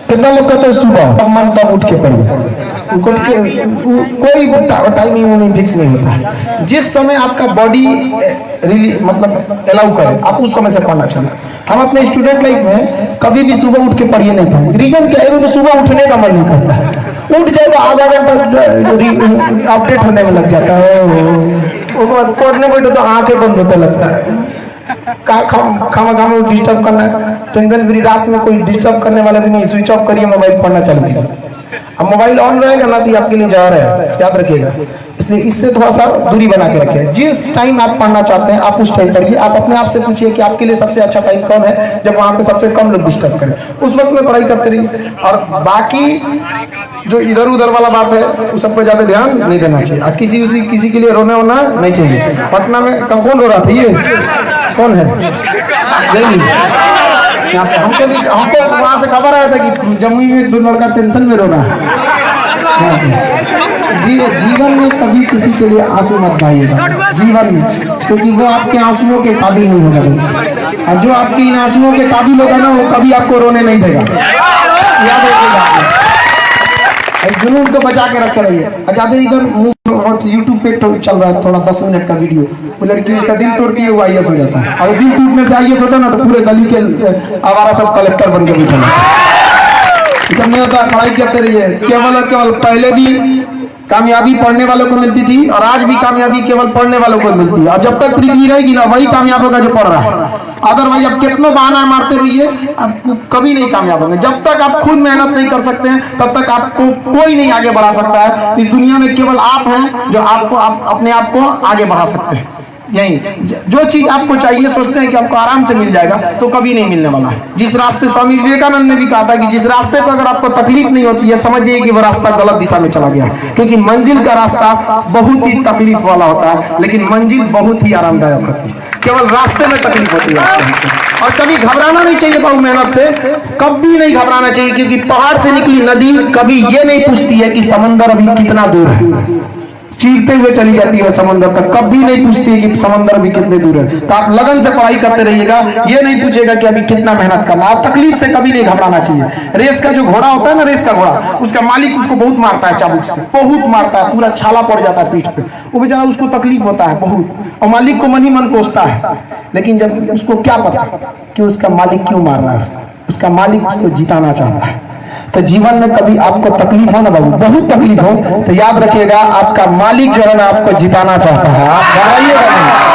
कितना लोग कहते हैं सुबह, मन तब उठ के पढ़िए, कोई टाइमिंग फिक्स नहीं होता है। जिस समय आपका बॉडी मतलब अलाउ करे, आप उस समय से पढ़ना चाहिए। हम अपने स्टूडेंट लाइफ में कभी भी सुबह उठ के पढ़िए नहीं पाए, रीजन क्या है, सुबह उठने का मन नहीं करता है, उठ जाए तो आधा घंटा अपडेट होने में लग जाता है, पढ़ने बैठे तो आंखें बंद होते लगता है। खामा खामा डिस्टर्ब करना है, टेंशन फ्री, रात में कोई डिस्टर्ब करने वाला भी नहीं, स्विच ऑफ करिए, मोबाइल पढ़ना चाहिए। अब मोबाइल ऑन रहेगा ना तो आपके लिए जहर है, याद रखिएगा। इसलिए इससे थोड़ा सा दूरी बना के रखिए। जिस टाइम आप पढ़ना चाहते हैं आप उस टाइम पढ़िए। आप अपने आप से पूछिए कि आपके लिए सबसे अच्छा टाइम कौन है, जब वहां पे सबसे कम लोग डिस्टर्ब करें, उस वक्त में पढ़ाई करते रहिए। और बाकी जो इधर उधर वाला बात है उस सब पे ज्यादा ध्यान नहीं देना चाहिए। और किसी के लिए रोना होना नहीं चाहिए। पटना में कौन रो रहा था, ये कौन है? हमको वहां से खबर आया था कि जमुई में एक लड़का टेंशन में रो रहा है। जीवन में कभी किसी के लिए आंसू मत बहाइएगा, जीवन में, क्योंकि वो आपके आंसुओं के काबिल नहीं होगा। और जो आपके इन आंसुओं के काबिल होगा ना, वो कभी आपको रोने नहीं देगा, याद रखिएगा। जुनून को बचा के रखे रहिए। ज्यादा इधर यूट्यूब पे चल रहा है थोड़ा 10 मिनट का वीडियो, वो लड़की उसका दिल तोड़ती है, वो IAS हो जाता है। अगर दिल टूटने से IAS होता है ना तो पूरे गली के आवारा सब कलेक्टर बन के बैठे सब नहीं होता। पढ़ाई करते रहिए। केवल और केवल पहले भी कामयाबी पढ़ने वालों को मिलती थी और आज भी कामयाबी केवल पढ़ने वालों को मिलती है। और जब तक पृथ्वी रहेगी ना वही कामयाब होगा जो पढ़ रहा है। अदरवाइज आप कितना बहाना मारते रहिए, आप कभी नहीं कामयाब होंगे। जब तक आप खुद मेहनत नहीं कर सकते हैं तब तक आपको कोई नहीं आगे बढ़ा सकता है। इस दुनिया में केवल आप हैं जो अपने आप को आगे बढ़ा सकते हैं। यही जो चीज आपको चाहिए सोचते हैं कि आपको आराम से मिल जाएगा, तो कभी नहीं मिलने वाला है। जिस रास्ते स्वामी विवेकानंद ने भी कहा था कि जिस रास्ते पर अगर आपको तकलीफ नहीं होती है, समझिए कि वो रास्ता गलत दिशा में चला गया। क्योंकि मंजिल का रास्ता बहुत ही तकलीफ वाला होता है, लेकिन मंजिल बहुत ही आरामदायक होती है। केवल रास्ते में तकलीफ होती है। और कभी घबराना नहीं चाहिए बहुत मेहनत से, कभी नहीं घबराना चाहिए। क्योंकि पहाड़ से निकली नदी कभी ये नहीं पूछती है कि समंदर अभी कितना दूर है, चीरते हुए चली जाती है समंदर तक, कभी नहीं पूछती है कि समंदर भी कितने दूर है। तो आप लगन से पढ़ाई करते रहिएगा, ये नहीं पूछेगा कि अभी कितना मेहनत करना। आप तकलीफ से कभी नहीं घबराना चाहिए। रेस का जो घोड़ा होता है ना, रेस का घोड़ा, उसका मालिक उसको बहुत मारता है, चाबुक से बहुत मारता है, पूरा छाला पड़ जाता है पीठ पे, वो बेचारा उसको तकलीफ होता है बहुत, और मालिक को मन ही मन कोसता है। लेकिन जब उसको क्या पता कि उसका मालिक क्यों मार रहा है, उसका मालिक उसको जिताना चाहता है। तो जीवन में कभी आपको तकलीफ हो ना बाबू, बहुत तकलीफ हो, तो याद रखिएगा आपका मालिक जो है ना आपको जिताना चाहता है। आप घबराइएगा नहीं,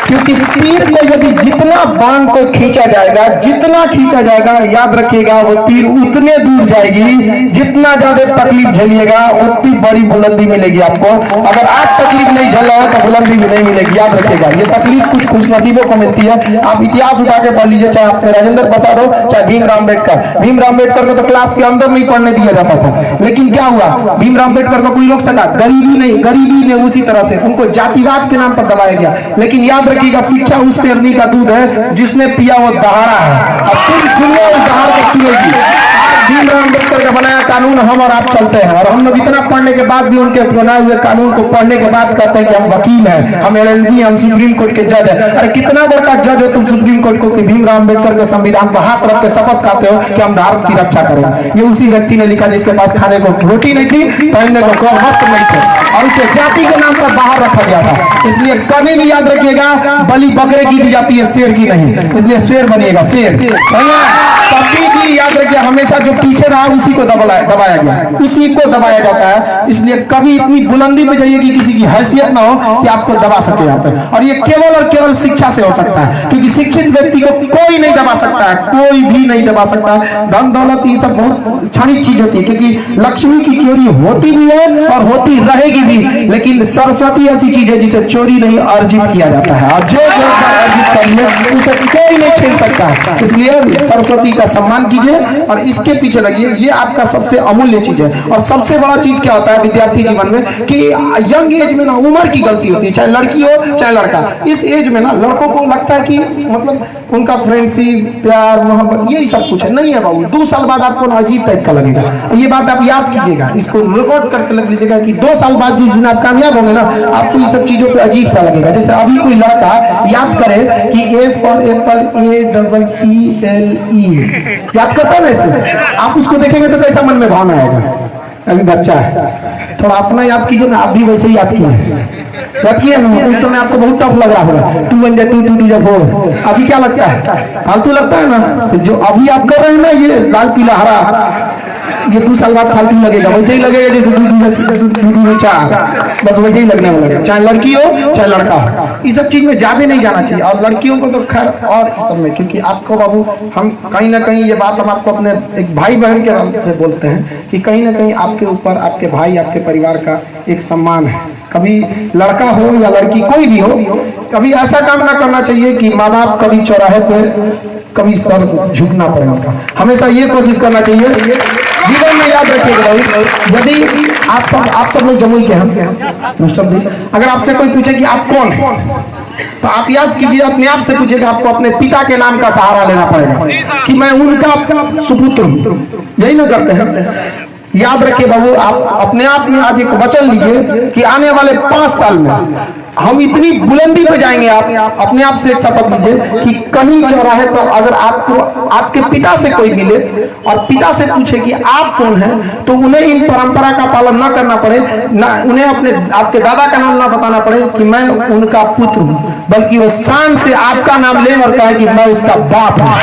क्योंकि तीर को यदि जितना बाण को खींचा जाएगा, जितना खींचा जाएगा, याद रखिएगा वो तीर उतने दूर जाएगी। जितना ज्यादा तकलीफ झेलिएगा उतनी बड़ी बुलंदी मिलेगी आपको। अगर आज तकलीफ नहीं झेला हो तो बुलंदी भी नहीं मिलेगी, याद रखिएगा। ये तकलीफ कुछ खुशनसीबों को मिलती है। आप इतिहास उठा के पढ़ लीजिए, चाहे आप राजेंद्र प्रसाद हो चाहे भीमराव अम्बेडकर। भीमराव अम्बेडकर को तो क्लास के अंदर नहीं पढ़ने दिया जाता था, लेकिन क्या हुआ, भीमराव अम्बेडकर को कोई रोक सका? गरीबी ने उसी तरह से उनको जातिवाद के नाम पर दबाया गया। लेकिन याद रखिएगा शिक्षा उस शेरनी का दूध है जिसने पिया वो दहाड़ा है। अब पूरी दुनिया उस दहाड़ को सुनेगी। भीमराव अम्बेडकर का बनाया कानून हम और आप चलते हैं, और हम लोग इतना पढ़ने के बाद भी उनके बनाए हुए कानून को पढ़ने के बाद कहते हैं कि हम वकील हैं, हम LLB, हम सुप्रीम कोर्ट के जज हैं। अरे कितना बड़ा जज हो तुम सुप्रीम कोर्ट को कि भीमराव अम्बेडकर के संविधान पर हाथ रख के शपथ खाते हो कि हम भारत की रक्षा करेंगे। ये उसी व्यक्ति ने लिखा जिसके पास खाने को रोटी नहीं थी, पहनने को वस्त्र नहीं थे, और उसे जाति के नाम पर बाहर रखा गया था। इसलिए कभी भी याद रखिएगा बलि बकरे की दी जाती है, शेर की नहीं। इसलिए शेर बनिएगा, शेर। कभी भी याद रखिए हमेशा जो पीछे रहा उसी को दबाया गया, उसी को दबाया जाता है। इसलिए कभी इतनी बुलंदी पे जाइए कि किसी की हैसियत ना हो कि आपको दबा सके यहाँ पे। और ये केवल और केवल शिक्षा से हो सकता है, क्योंकि शिक्षित व्यक्ति को कोई नहीं दबा सकता है, कोई भी नहीं दबा सकता है। धन दौलत ये सब बहुत क्षणिक चीज होती है, क्योंकि लक्ष्मी की चोरी होती भी है और होती रहेगी भी, लेकिन सरस्वती ऐसी चीज है जिसे चोरी नहीं अर्जित किया जाता है, और जो अर्जित कर ले उसे कोई नहीं छीन सकता है। इसलिए सरस्वती का सम्मान कीजिए और इसके पीछे लगिए। ये आपका सबसे अमूल्य चीज है। और सबसे बड़ा चीज क्या होता है विद्यार्थी जीवन में कि यंग एज में ना उम्र की गलती होती है, चाहे लड़की हो चाहे लड़का। इस एज में ना लड़कों को लगता है कि मतलब उनका फ्रेंडशिप, प्यार, मोहब्बत यही सब कुछ है। नहीं है बाबू, 2 साल बाद आपको ना अजीब टाइप का लगेगा। ये बात आप याद कीजिएगा, इसको रिकॉर्ड करके लग लीजिएगा कि 2 साल बाद जिस दिन आप कामयाब होंगे ना आपको ये सब चीजों पे अजीब सा लगेगा। जैसे अभी कोई लड़का याद करे कि A फॉर एप्पल APPLE याद करता है ना, इसमें आप उसको देखेंगे तो कैसा मन में भावना आएगा। अभी बच्चा है, थोड़ा अपना याद कीजिए ना, आप भी वैसे ही याद कीजिए। रखिए ना, उस समय आपको बहुत टफ लग रहा होगा, 2 1 2 2 2 4। अभी क्या लगता है? फालतू लगता है ना। तो जो अभी आप कर रहे हैं ना, ये लाल पीला हरा, ये 2 साल बाद फालतू लगेगा, वैसे ही लगेगा जैसे 2 4, बस वैसे ही लगने वाला है, चाहे लड़की हो चाहे लड़का हो। इस सब चीज में ज्यादा नहीं जाना चाहिए, और लड़कियों को तो खैर और इस सब में, क्योंकि आपको बाबू हम कहीं ना कहीं ये बात हम आपको अपने एक भाई बहन के नाम से बोलते हैं कि कहीं ना कहीं आपके ऊपर आपके भाई आपके परिवार का एक सम्मान है। कभी लड़का हो या लड़की कोई भी हो, कभी ऐसा काम ना करना चाहिए कि माँ बाप कभी चौराहे पे कभी सर झुकना पड़े उनका। हमेशा ये कोशिश करना चाहिए जीवन में। याद रखिएगा, यदि आप सब लोग जमुई के हैं मिस्टर भाई, अगर आपसे कोई पूछे कि आप कौन है, तो आप याद कीजिए, अपने आप से पूछिएगा, आपको अपने पिता के नाम का सहारा लेना पड़ेगा कि मैं उनका सुपुत्र हूं। यही ना करते हैं। याद रखिए बाबू, आप अपने आप में आज एक वचन लीजिए कि आने वाले 5 साल में हम इतनी बुलंदी पे जाएंगे। आप अपने आप से एक शपथ लीजिए कि कहीं चौराहे पर अगर आपको आपके पिता से कोई मिले और पिता से पूछे कि आप कौन हैं, तो उन्हें इन परंपरा का पालन न करना पड़े, ना उन्हें अपने आपके दादा का नाम ना बताना पड़े कि मैं उनका पुत्र हूं, बल्कि वो शान से आपका नाम ले और कहे कि मैं उसका बाप हूं।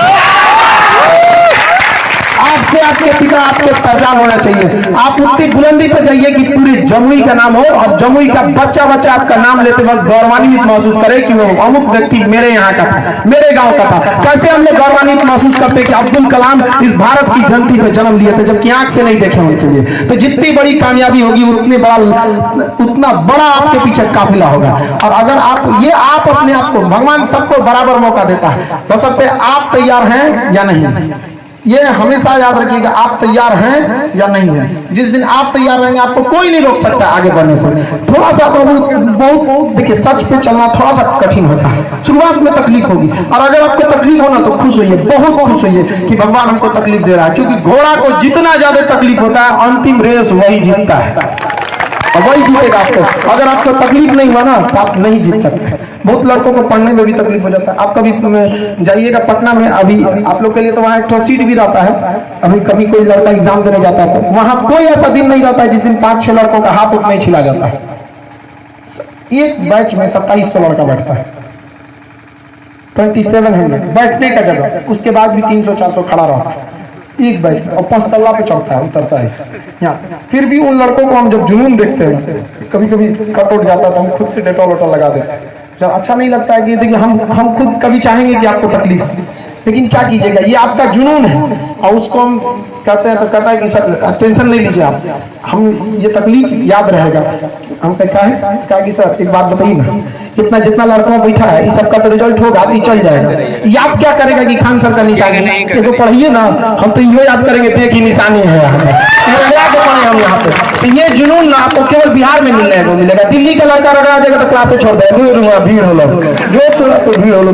आपसे आपके पिता आपको पहचान होना चाहिए। आप उतनी बुलंदी पर जाइए कि पूरे जमुई का नाम हो, और जमुई का बच्चा बच्चा आपका नाम लेते वक्त गौरवान्वित महसूस करे कि वो अमुक व्यक्ति मेरे यहाँ का था, मेरे गांव का था। कैसे हम लोग गौरवान्वित महसूस करते कि अब्दुल कलाम इस भारत की धरती पर जन्म लिए थे, जबकि आंख से नहीं देखे उनके लिए। तो जितनी बड़ी कामयाबी होगी उतना बड़ा आपके पीछे काफिला होगा। और अगर आप अपने आप को, भगवान सबको बराबर मौका देता है, बशर्ते आप तैयार हैं या नहीं। ये हमेशा याद रखिएगा, आप तैयार हैं या नहीं है। जिस दिन आप तैयार रहेंगे, आपको कोई नहीं रोक सकता आगे बढ़ने से। थोड़ा सा बहुत देखिए, सच पे चलना थोड़ा सा कठिन होता है, शुरुआत में तकलीफ होगी, और अगर आपको तकलीफ होना तो खुश होइए, बहुत खुश होइए कि भगवान हमको तकलीफ दे रहा है, क्योंकि घोड़ा को जितना ज्यादा तकलीफ होता है, अंतिम रेस वही जीतता है, वही जीतेगा। आपको अगर आपको तकलीफ नहीं हुआ ना, तो आप नहीं जीत सकते। बहुत लड़कों को पढ़ने में भी तकलीफ हो जाता है। आप कभी जाइएगा पटना में, अभी आप लोग के लिए तो वहाँ एक सीट भी रहता है। अभी कभी कोई लड़का एग्जाम देने जाता है तो वहाँ कोई ऐसा दिन नहीं रहता है जिस दिन 5-6 लड़कों का हाथ उठ नहीं छिला जाता है। एक बैच में 2700 लड़का बैठता है, 2700 बैठने का जगह, उसके बाद भी 300-400 खड़ा रहता है एक बैच में, और 5 तल्ला पे चढ़ता है, उतरता है यहाँ। फिर भी उन लड़कों को हम जब जुनून देखते हैं, कभी कभी कट उठ जाता है तो हम खुद से डेटॉल वेटॉल लगा देते हैं। जब अच्छा नहीं लगता है कि देखिए हम खुद कभी चाहेंगे कि आपको तकलीफ, लेकिन क्या कीजिएगा, ये आपका जुनून है। और उसको हम कहते हैं तो कहता है कि सर टेंशन नहीं लीजिए आप, हम ये तकलीफ याद रहेगा। हम कहा कि सर एक बात बताइए ना, इतना जितना लड़का बैठा है, इस सबका तो रिजल्ट होगा, ये चल जाएगा। याद क्या करेगा कि खान सर का निशानी है, तो पढ़िए ना, हम तो यो याद करेंगे देख ही निशानी है हम यहाँ पे। तो ये जुनून ना आपको केवल बिहार में मिलने को मिलेगा। दिल्ली का लड़का रगड़ा देगा तो क्लासे छोड़ देगा, भीड़ हो लो जो भीड़ हो लो।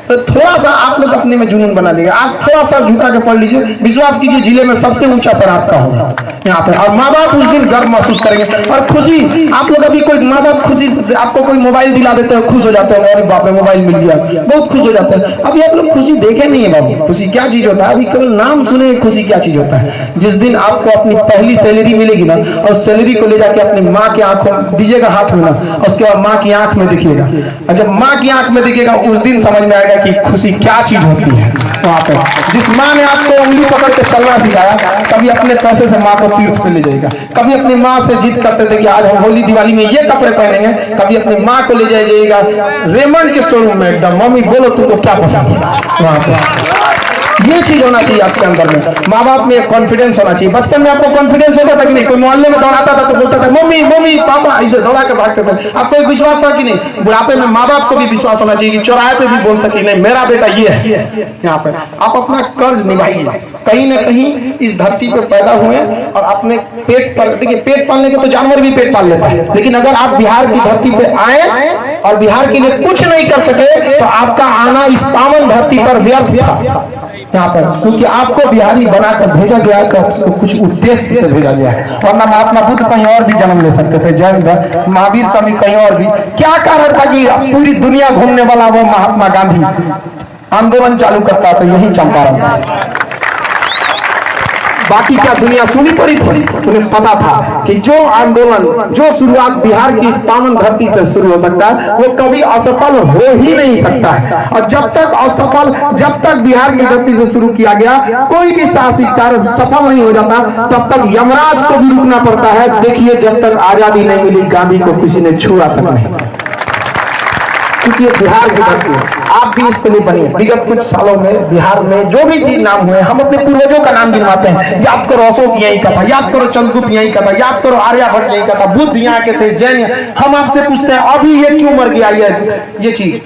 तो थोड़ा सा आप लोग अपने में जुनून बना लीजिए। आप थोड़ा सा झुका के पढ़ लीजिए, विश्वास कीजिए जिले में सबसे ऊंचा सर आपका होगा यहाँ पे। और माँ बाप उस दिन गर्व महसूस करेंगे और खुशी। आप लोग अभी कोई माँ बाप खुशी आपको कोई मोबाइल दिला देते हैं, खुश हो जाते हैं, अरे बाप रे मोबाइल मिल गया, बहुत खुश हो जाते हैं। अभी आप लोग खुशी देखे नहीं है बाबू, खुशी क्या चीज होता है, अभी केवल नाम सुने खुशी क्या चीज होता है। जिस दिन आपको अपनी पहली सैलरी मिलेगी ना, और सैलरी को ले जाके अपनी माँ के आंखों दीजिएगा हाथ में ना, और उसके बाद माँ की आंख में दिखिएगा, और जब माँ की आंख में दिखेगा उस दिन समझ में आएगा कि खुशी क्या चीज होती है। वहां पे जिस माँ ने आपको उंगली पकड़ के चलना सिखाया, कभी अपने पैसे से माँ को तीर्थ पे ले जाएगा, कभी अपनी माँ से जिद करते थे कि आज हम होली दिवाली में ये कपड़े पहनेंगे, कभी अपनी माँ को ले जाइएगा रेमंड के शोरूम में, एकदम मम्मी बोलो तुमको क्या पसंद है। वहां पे ये चीज होना चाहिए आपके अंदर में, माँ बाप में कॉन्फिडेंस होना चाहिए। बचपन में आपको कॉन्फिडेंस होता था कि नहीं, कोई मोहल्ले में दौड़ाता था तो बोलता था मम्मी मम्मी पापा, इसे दौड़ा के भागते थे, आपको एक विश्वास था कि नहीं। बुढ़ापे में माँ बाप को भी विश्वास होना चाहिए कि चौराहे पे भी बोल सके नहीं मेरा बेटा ये है। यहाँ पे आप अपना कर्ज निभाइए, कहीं ना कहीं इस धरती पे पैदा हुए और अपने पेट पर, देखिए पेट पालने के तो जानवर भी पेट पाल लेता है, लेकिन अगर आप बिहार की धरती पे आए और बिहार के लिए कुछ नहीं कर सके तो आपका आना इस पावन धरती पर व्यर्थ था यहाँ पर, क्योंकि आपको बिहारी बनाकर भेजा गया तो कुछ उद्देश्य से भेजा गया है। वरना महात्मा बुद्ध कहीं और भी जन्म ले सकते थे, जैन महावीर स्वामी कहीं और भी। क्या कारण था कि पूरी दुनिया घूमने वाला वो महात्मा गांधी आंदोलन चालू करता तो यही चंपारण से। बाकी क्या दुनिया सुनी पड़ी थी? उन्हें पता था कि जो आंदोलन, जो शुरुआत बिहार की इस पावन धरती से शुरू हो सकता है वो कभी असफल हो ही नहीं सकता है। और जब तक बिहार की धरती से शुरू किया गया कोई भी साहसिक कार्य सफल नहीं हो जाता, तब तक यमराज को भी रुकना पड़ता है। देखिए जब तक आजादी नहीं मिली गांधी को किसी ने छुआ तक नहीं, क्योंकि ये बिहार की धरती है। आप भी इसके लिए बनिए। विगत कुछ सालों में बिहार में जो भी चीज नाम हुए, हम अपने पूर्वजों का नाम गिनवाते हैं। याद करो अशोक यहीं का था, याद करो चंद्रगुप्त यहीं का था, याद करो आर्यभट्ट यहीं का था, बुद्ध यहाँ के थे, जैन। हम आपसे पूछते हैं अभी ये क्यों मर गया ये चीज?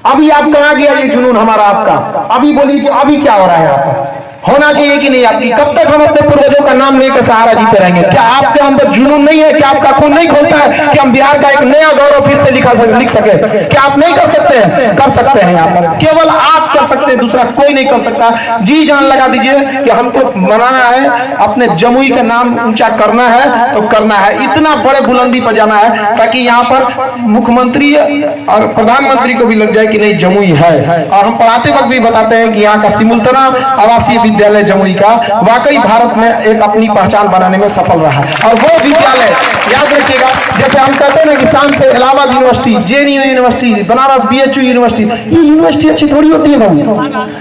अभी आप कहाँ गया ये जुनून हमारा आपका? अभी बोलिए कि अभी क्या हो रहा है यहाँ पर? होना चाहिए कि नहीं आपकी? कब तक हम अपने पूर्वजों का नाम लेकर सहारा जीते रहेंगे? क्या आपके अंदर जुनून नहीं है? क्या आपका खून नहीं खोलता है कि हम बिहार का एक नया गौरव फिर से लिख सके? क्या आप नहीं कर सकते हैं? कर सकते हैं। यहाँ पर केवल आप कर सकते हैं, दूसरा कोई नहीं कर सकता। जी जान लगा दीजिए कि हमको मनाना है, अपने जमुई का नाम ऊंचा करना है तो करना है, इतना बड़े बुलंदी पर जाना है ताकि यहाँ पर मुख्यमंत्री और प्रधानमंत्री को भी लग जाए कि नहीं जमुई है। और हम पढ़ाते वक्त भी बताते हैं कि यहाँ का सिमुलतला आवासीय विद्यालय जमुई का वाकई भारत में एक अपनी पहचान बनाने में सफल रहा। और वो विद्यालय याद रखिएगा, जैसे हम कहते हैं ना कि शान से Allahabad university, JNU university, Banaras BHU university, ये यूनिवर्सिटी अच्छी थोड़ी होती है बाबू।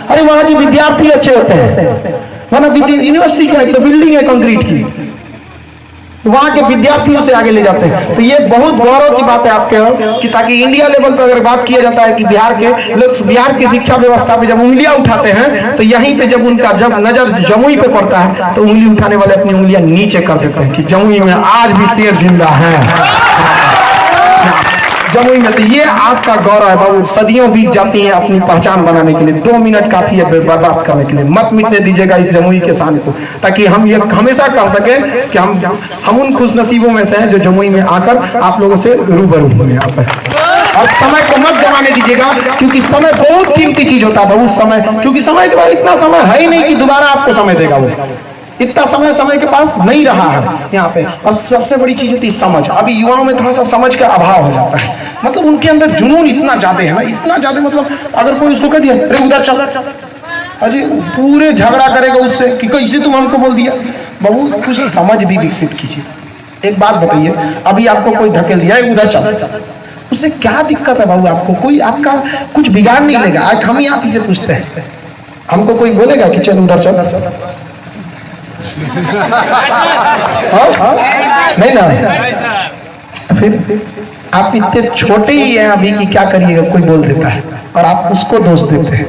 अरे वहां के विद्यार्थी अच्छे होते हैं। वहां यूनिवर्सिटी क्या है? तो बिल्डिंग है कंक्रीट की, वहां के विद्यार्थियों से आगे ले जाते हैं। तो ये बहुत गौरव की बात है आपके कि ताकि इंडिया लेवल पर अगर बात किया जाता है कि बिहार के लोग बिहार की शिक्षा व्यवस्था पे जब उंगलियां उठाते हैं तो यहीं पे जब उनका जब नजर जमुई पे पड़ता है तो उंगली उठाने वाले अपनी उंगलियां नीचे कर देते हैं कि जमुई में आज भी शेर जिंदा है। जमुई में तो ये आपका गौरव है बाबू। सदियों बीत जाती हैं अपनी पहचान बनाने के लिए, 2 मिनट काफी है बर्बाद करने के लिए। मत मिटने दीजिएगा इस जमुई के शान को, ताकि हम ये हमेशा कह सके कि हम उन खुशनसीबों में से हैं जो जमुई में आकर आप लोगों से रूबरू हुए यहाँ पर। और समय को मत गंवाने दीजिएगा, क्योंकि समय बहुत कीमती चीज होता है बहुत समय, क्योंकि समय के बाद इतना समय है ही नहीं कि दोबारा आपको समय देगा। वो इतना समय के पास नहीं रहा है यहाँ पे। और सबसे बड़ी चीज होती है समझ। अभी युवाओं में थोड़ा सा समझ का अभाव हो जाता है, मतलब उनके अंदर जुनून इतना ज्यादा है ना, इतना ज्यादा, मतलब अगर कोई उसको कह दिया अरे उधर चल, अजय पूरे झगड़ा करेगा उससे कि कैसे तुम हमको बोल दिया। बाबू कुछ समझ भी विकसित कीजिए। एक बात बताइए, अभी आपको कोई ढकेल दिया उधर चल, उससे क्या दिक्कत है बाबू? आपको कोई आपका कुछ बिगाड़ नहीं लेगा। आज हम ही आप ही से पूछते हैं, हमको कोई बोलेगा कि चल उधर चल? नहीं ना। तो फिर आप इतने छोटे ही हैं अभी कि क्या करिएगा, कोई बोल देता है और आप उसको दोष देते हैं।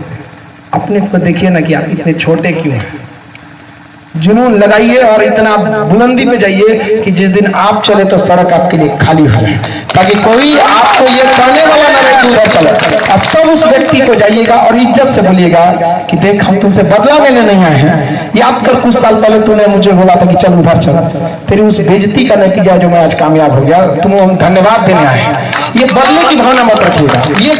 अपने को देखिए ना कि आप इतने छोटे क्यों हैं। जुनून लगाइए और इतना बुलंदी पे जाइए कि जिस दिन आप चले तो सड़क आपके लिए खाली हो जाए, ताकि कोई आपको ये कहने वाला ना रहे उधर चलो। अब तब उस व्यक्ति को जाइएगा और इज्जत से बोलिएगा कि देख हम तुमसे बदला लेने नहीं आए हैं। याद कर कुछ साल पहले तूने मुझे बोला था कि चल उधर चल, तेरी उस बेइज्जती का नतीजा जो मैं आज कामयाब हो गया, तुम हम धन्यवाद देने आए हैं। ये बदले की भावना मत रखिएगा, ये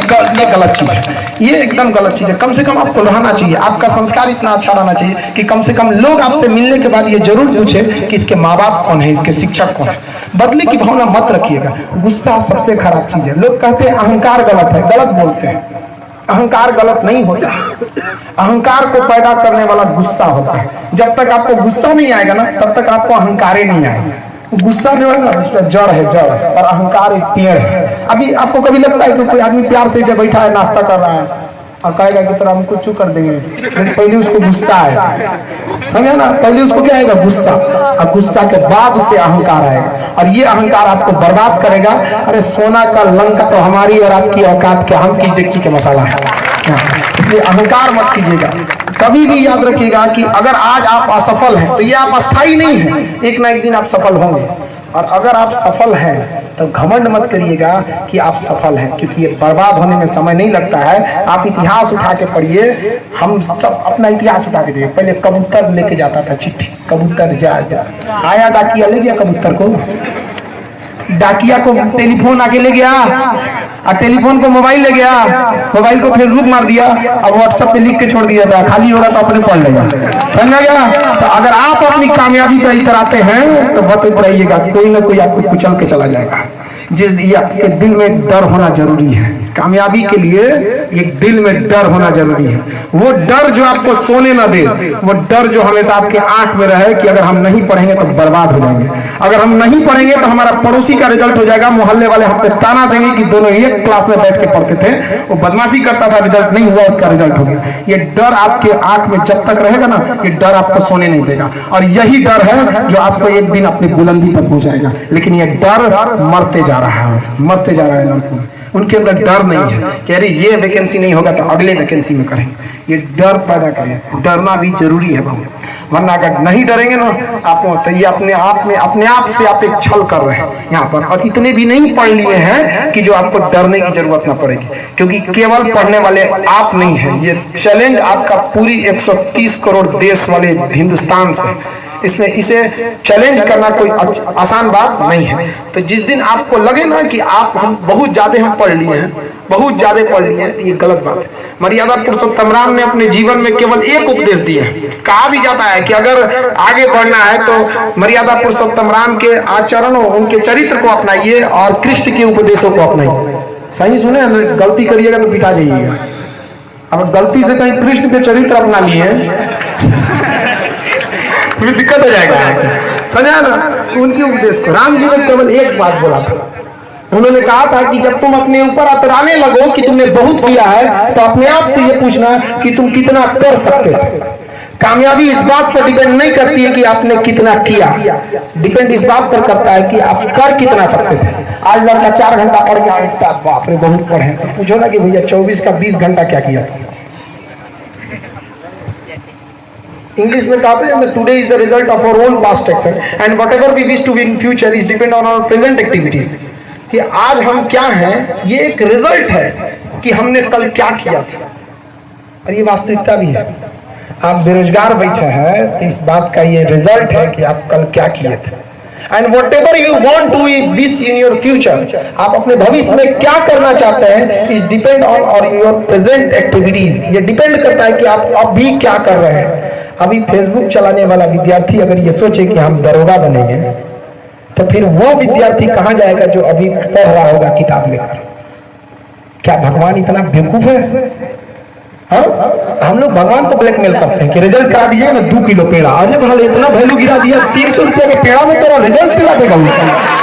गलत चीज है, ये एकदम गलत चीज है। कम से कम आपको रहना चाहिए, आपका संस्कार इतना अच्छा रहना चाहिए कि कम से कम लोग आपसे मिलने के बाद ये जरूर पूछे कि इसके माँ बाप कौन है, इसके शिक्षक कौन है। बदले की भावना मत रखिएगा। गुस्सा सबसे खराब चीज है। लोग कहते हैं अहंकार गलत है, गलत बोलते हैं। अहंकार गलत नहीं होता, अहंकार को पैदा करने वाला गुस्सा होता है। जब तक आपको गुस्सा नहीं आएगा ना तब तक आपको अहंकार ही नहीं आएगा। गुस्सा जो है ना उसका जड़ है, जड़, और अहंकार एक पेड़ है। अभी आपको कभी लगता है कि कोई आदमी प्यार से इसे बैठा है, नाश्ता कर रहा है और कहेगा कि तरह हम कुछ कर देंगे, लेकिन पहले उसको गुस्सा आएगा, समझे ना? पहले उसको क्या आएगा? गुस्सा, और गुस्सा के बाद उसे अहंकार आएगा, और ये अहंकार आपको बर्बाद करेगा। अरे सोना का लंका तो हमारी और आपकी औकात के, हम किस डेगची के मसाला है। इसलिए अहंकार मत कीजिएगा। कभी भी याद रखिएगा कि अगर आज आप असफल हैं तो ये आप अस्थायी नहीं है, एक ना एक दिन आप सफल होंगे। और अगर आप सफल हैं तो घमंड मत करिएगा कि आप सफल हैं, क्योंकि ये बर्बाद होने में समय नहीं लगता है। आप इतिहास उठा के पढ़िए, हम सब अपना इतिहास उठा के देखिए। पहले कबूतर लेके जाता था चिट्ठी, कबूतर जा आया, डाकिया ले गया कबूतर को, डाकिया को टेलीफोन आके ले गया, और टेलीफोन को मोबाइल ले गया, मोबाइल को फेसबुक मार दिया, और व्हाट्सएप पे लिख के छोड़ दिया था, खाली हो रहा था अपने पढ़ लेगा। समझा गया? तो अगर आप अपनी कामयाबी पर इतराते हैं तो बत रहिएगा, कोई ना कोई आपको कुचल के चला जाएगा। जिस आपके दिल में डर होना जरूरी है। कामयाबी के लिए एक दिल में डर होना जरूरी है। वो डर जो आपको सोने ना दे, वो डर जो हमेशा आपके आंख में रहे कि अगर हम नहीं पढ़ेंगे तो बर्बाद हो जाएंगे, अगर हम नहीं पढ़ेंगे तो हमारा पड़ोसी का रिजल्ट हो जाएगा, मोहल्ले वाले हम पे ताना देंगे कि दोनों एक क्लास में बैठ के पढ़ते थे, वो बदमाशी करता था, रिजल्ट नहीं हुआ, उसका रिजल्ट हो गया। ये डर आपके आंख में जब तक रहेगा ना, ये डर आपको सोने नहीं देगा, और यही डर है जो आपको एक दिन अपनी बुलंदी पर पहुंचाएगा। लेकिन ये डर मरते जा रहा है, मरते जा रहा है लड़कों, उनके अंदर डर नहीं है कि अरे ये वैकेंसी नहीं होगा तो अगले वैकेंसी में करेंगे। ये डर पैदा करें, डरना भी जरूरी है बहुत, वरना अगर नहीं डरेंगे ना आपको तो ये अपने आप से आप एक छल कर रहे हैं यहाँ पर, और इतने भी नहीं पढ़ लिए हैं कि जो आपको डरने की जरूरत ना पड़ेगी, क्योंकि केवल पढ़ने वाले आप नहीं है, ये चैलेंज आपका पूरी 130 करोड़ देश वाले हिंदुस्तान से, इसमें इसे चैलेंज करना कोई आसान बात नहीं है। तो जिस दिन आपको लगे ना कि हम बहुत ज्यादा हम पढ़ लिए हैं, बहुत ज्यादा पढ़ लिए हैं, ये गलत बात है। मर्यादा पुरुषोत्तम राम ने अपने जीवन में केवल एक उपदेश दिया है। कहा भी जाता है कि अगर आगे बढ़ना है तो मर्यादा पुरुषोत्तम राम के आचरणों, उनके चरित्र को अपनाइए और कृष्ण के उपदेशों को अपनाइए। सही सुने, गलती करिएगा तो पिटा जाइएगा। अब गलती से कहीं कृष्ण के चरित्र अपना लिए फिर दिक्कत हो जाएगा, समझा ना। उनके उपदेश को राम जी ने केवल एक बात बोला था, उन्होंने कहा था कि जब तुम अपने ऊपर अतराने लगो कि तुमने बहुत किया है, तो अपने आप से ये पूछना कि तुम कितना कर सकते थे। कामयाबी इस बात पर डिपेंड नहीं करती है कि आपने कितना किया, डिपेंड इस बात पर करता है कि आप कर कितना सकते थे। आज लड़का 4 घंटा पढ़ के आया, बाप रे बहुत पढ़े, तो पूछो ना कि भैया 24 का 20 घंटा क्या किया था। इंग्लिश में कहते हैं today is the result of our own past action and whatever we wish to be in future is depend on our present activities. कि आज हम क्या हैं ये एक रिजल्ट है कि हमने कल क्या किया था, और ये वास्तविकता भी है। आप बेरोजगार बैठे हैं तो इस बात का ये रिजल्ट है कि आप कल क्या किए थे। And whatever you want to wish in your future, आप अपने भविष्य में क्या करना चाहते हैं, is depend on our your present activities. ये डिपेंड करता है कि आप अभी क्या कर रहे हैं। अभी फेसबुक चलाने वाला विद्यार्थी अगर ये सोचे कि हम दरोगा बनेंगे, तो फिर वो विद्यार्थी कहाँ जाएगा जो अभी पढ़ रहा होगा किताब लेकर। क्या भगवान इतना बेवकूफ है? हाँ, हम लोग भगवान को ब्लैकमेल करते हैं कि रिजल्ट करा दीजिएगा ना 2 किलो पेड़ा। अरे भले इतना वैल्यू गिरा दिया, 300 रुपये के पेड़ा में तेरा रिजल्ट दिला देगा।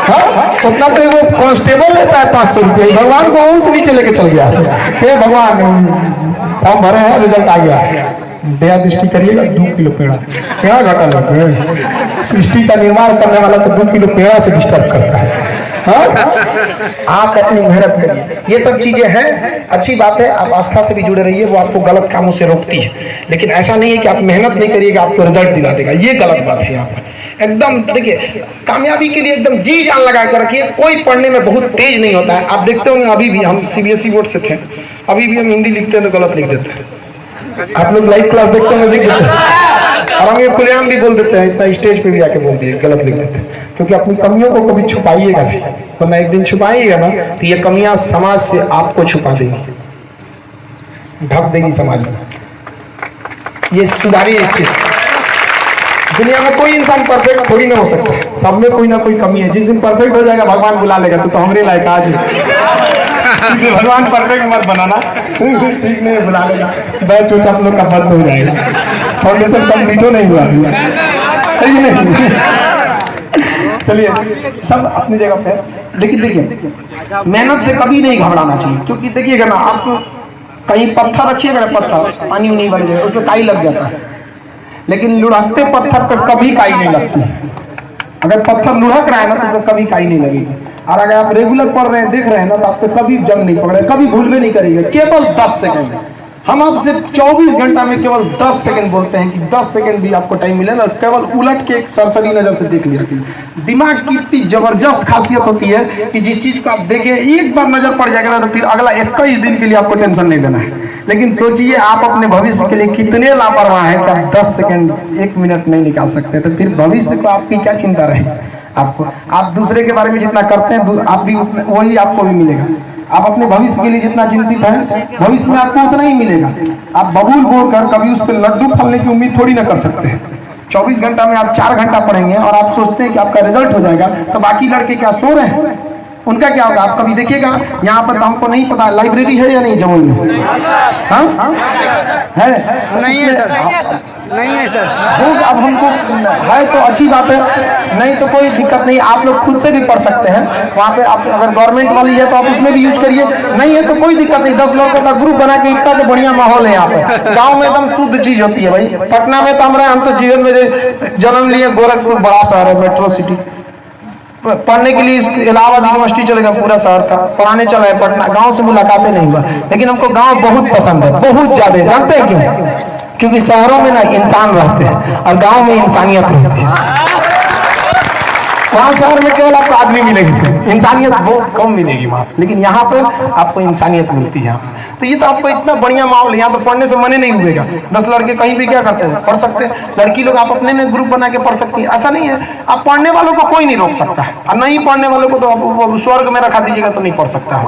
हाँ, उतना तो वो कांस्टेबल लेता है 500 रुपये, भगवान को उनसे नीचे लेके चल गया। हे भगवान, फॉर्म भरे हैं, रिजल्ट आ गया, दया दृष्टि करिएगा 2 किलो पेड़ा। क्या घटा लगे, सृष्टि का निर्माण करने वाला तो 2 किलो पेड़ा से डिस्टर्ब करता है। हाँ? आप अपनी मेहनत करिए, ये सब चीजें हैं, अच्छी बात है। आप आस्था से भी जुड़े रहिए, वो आपको गलत कामों से रोकती है। लेकिन ऐसा नहीं है कि आप मेहनत नहीं करिएगा आपको रिजल्ट दिला देगा, ये गलत बात है। यहाँ पर एकदम देखिए, कामयाबी के लिए एकदम जी जान लगा कर रखिए। कोई पढ़ने में बहुत तेज नहीं होता है। आप देखते होंगे अभी भी हम CBSE बोर्ड से थे, अभी भी हम हिंदी लिखते हैं तो गलत लिख देते हैं। आप लोग लाइव क्लास देखते हैं, लिख देते हैं, और हम खुलेआम भी बोल देते हैं, इतना स्टेज पे भी आके बोल दिए गलत लिख देते हैं। क्योंकि अपनी कमियों को कभी छुपाइएगा नहीं, वरना एक दिन छुपाइएगा ना तो ये कमियां समाज से आपको छुपा देगी, ढक देगी समाज में। ये सुधारिए इससे। दुनिया में कोई इंसान परफेक्ट थोड़ी ना हो सकता, सब में कोई ना कोई कमी है। जिस दिन परफेक्ट हो जाएगा भगवान बुला लेगा, तो हमरे लायक आज भगवान परफेक्ट मत बनाना, ठीक नहीं बुला लेगा, बैच उच आप लोग का बंद हो जाएगा, फाउंडेशन कंप्लीट हो नहीं हुआ। चलिए सब अपनी जगह पे, लेकिन देखिए मेहनत से कभी नहीं घबराना चाहिए। क्योंकि देखिएगा ना, आप कहीं पत्थर रखिएगा ना, पत्थर पानी नहीं भर जाएगा, उसमें काई लग जाता है, लेकिन लुढ़कते पत्थर पर कभी काई नहीं लगती। अगर पत्थर लुढ़क रहा है ना तो उसमें कभी काई नहीं लगेगी। और अगर आप रेगुलर पढ़ रहे हैं, देख रहे हैं ना, तो आप पे कभी जंग नहीं पड़ रहा है, कभी भूल भी नहीं करेंगे। केवल 10 सेकंड, हम आपसे 24 घंटा में केवल 10 सेकंड बोलते हैं कि 10 सेकंड भी आपको टाइम मिले ना, केवल उलट के एक सरसरी नजर से देख लिया। दिमाग की इतनी जबरदस्त खासियत होती है कि जिस चीज को आप देखें एक बार नजर पड़ जाएगा ना, तो फिर अगला 21 दिन के लिए आपको टेंशन नहीं लेना है। लेकिन सोचिए आप अपने भविष्य के लिए कितने लापरवाह हैं कि आप 10 सेकंड 1 मिनट नहीं निकाल सकते, तो फिर भविष्य को आपकी क्या चिंता रहे। आपको, आप दूसरे के बारे में जितना करते हैं आप भी वही आपको भी मिलेगा। आप अपने भविष्य के लिए जितना चिंतित हैं, भविष्य में आपको उतना ही मिलेगा। आप बबूल बोलकर कभी उस पर लड्डू फलने की उम्मीद थोड़ी ना कर सकते हैं। 24 घंटा में आप 4 घंटा पढ़ेंगे और आप सोचते हैं कि आपका रिजल्ट हो जाएगा, तो बाकी लड़के क्या सो रहे हैं? उनका क्या होगा? आप कभी देखिएगा यहाँ पर, तो हमको नहीं पता लाइब्रेरी है या नहीं जमुई में? हाँ है? नहीं है सर, नहीं है सर। अब हमको है तो अच्छी बात है, नहीं तो कोई दिक्कत नहीं, आप लोग खुद से भी पढ़ सकते हैं वहाँ पे। आप अगर गवर्नमेंट वाली है तो आप उसमें भी यूज करिए, नहीं है तो कोई दिक्कत नहीं। 10 लोगों का ग्रुप बना के, इतना तो बढ़िया माहौल है यहाँ पे। गाँव में एकदम शुद्ध चीज होती है भाई। पटना में तो हम तो जीवन में जन्म लिए, गोरखपुर बड़ा शहर है, मेट्रो सिटी। पढ़ने के लिए इलाहाबाद यूनिवर्सिटी चले गए, पूरा शहर था, पढ़ाने चला है पटना। गांव से मुलाकातें नहीं हुआ, लेकिन हमको गांव बहुत पसंद है, बहुत ज्यादा। जानते हैं क्यों? क्योंकि शहरों में ना इंसान रहते हैं और गांव में इंसानियत रहती है। वहाँ शहर में केवल आपको आदमी मिलेगी, इंसानियत बहुत कम मिलेगी वहाँ, लेकिन यहाँ पे आपको इंसानियत मिलती है। तो ये तो आपको इतना बढ़िया माहौल है, यहाँ तो पढ़ने से मने नहीं हुएगा। 10 लड़के कहीं भी क्या करते हैं, पढ़ सकते हैं। लड़की लोग आप अपने में ग्रुप बना के पढ़ सकती है, ऐसा नहीं है। आप पढ़ने वालों को कोई नहीं रोक सकता, और नहीं पढ़ने वालों को तो आप स्वर्ग में रखा दीजिएगा तो नहीं पढ़ सकता।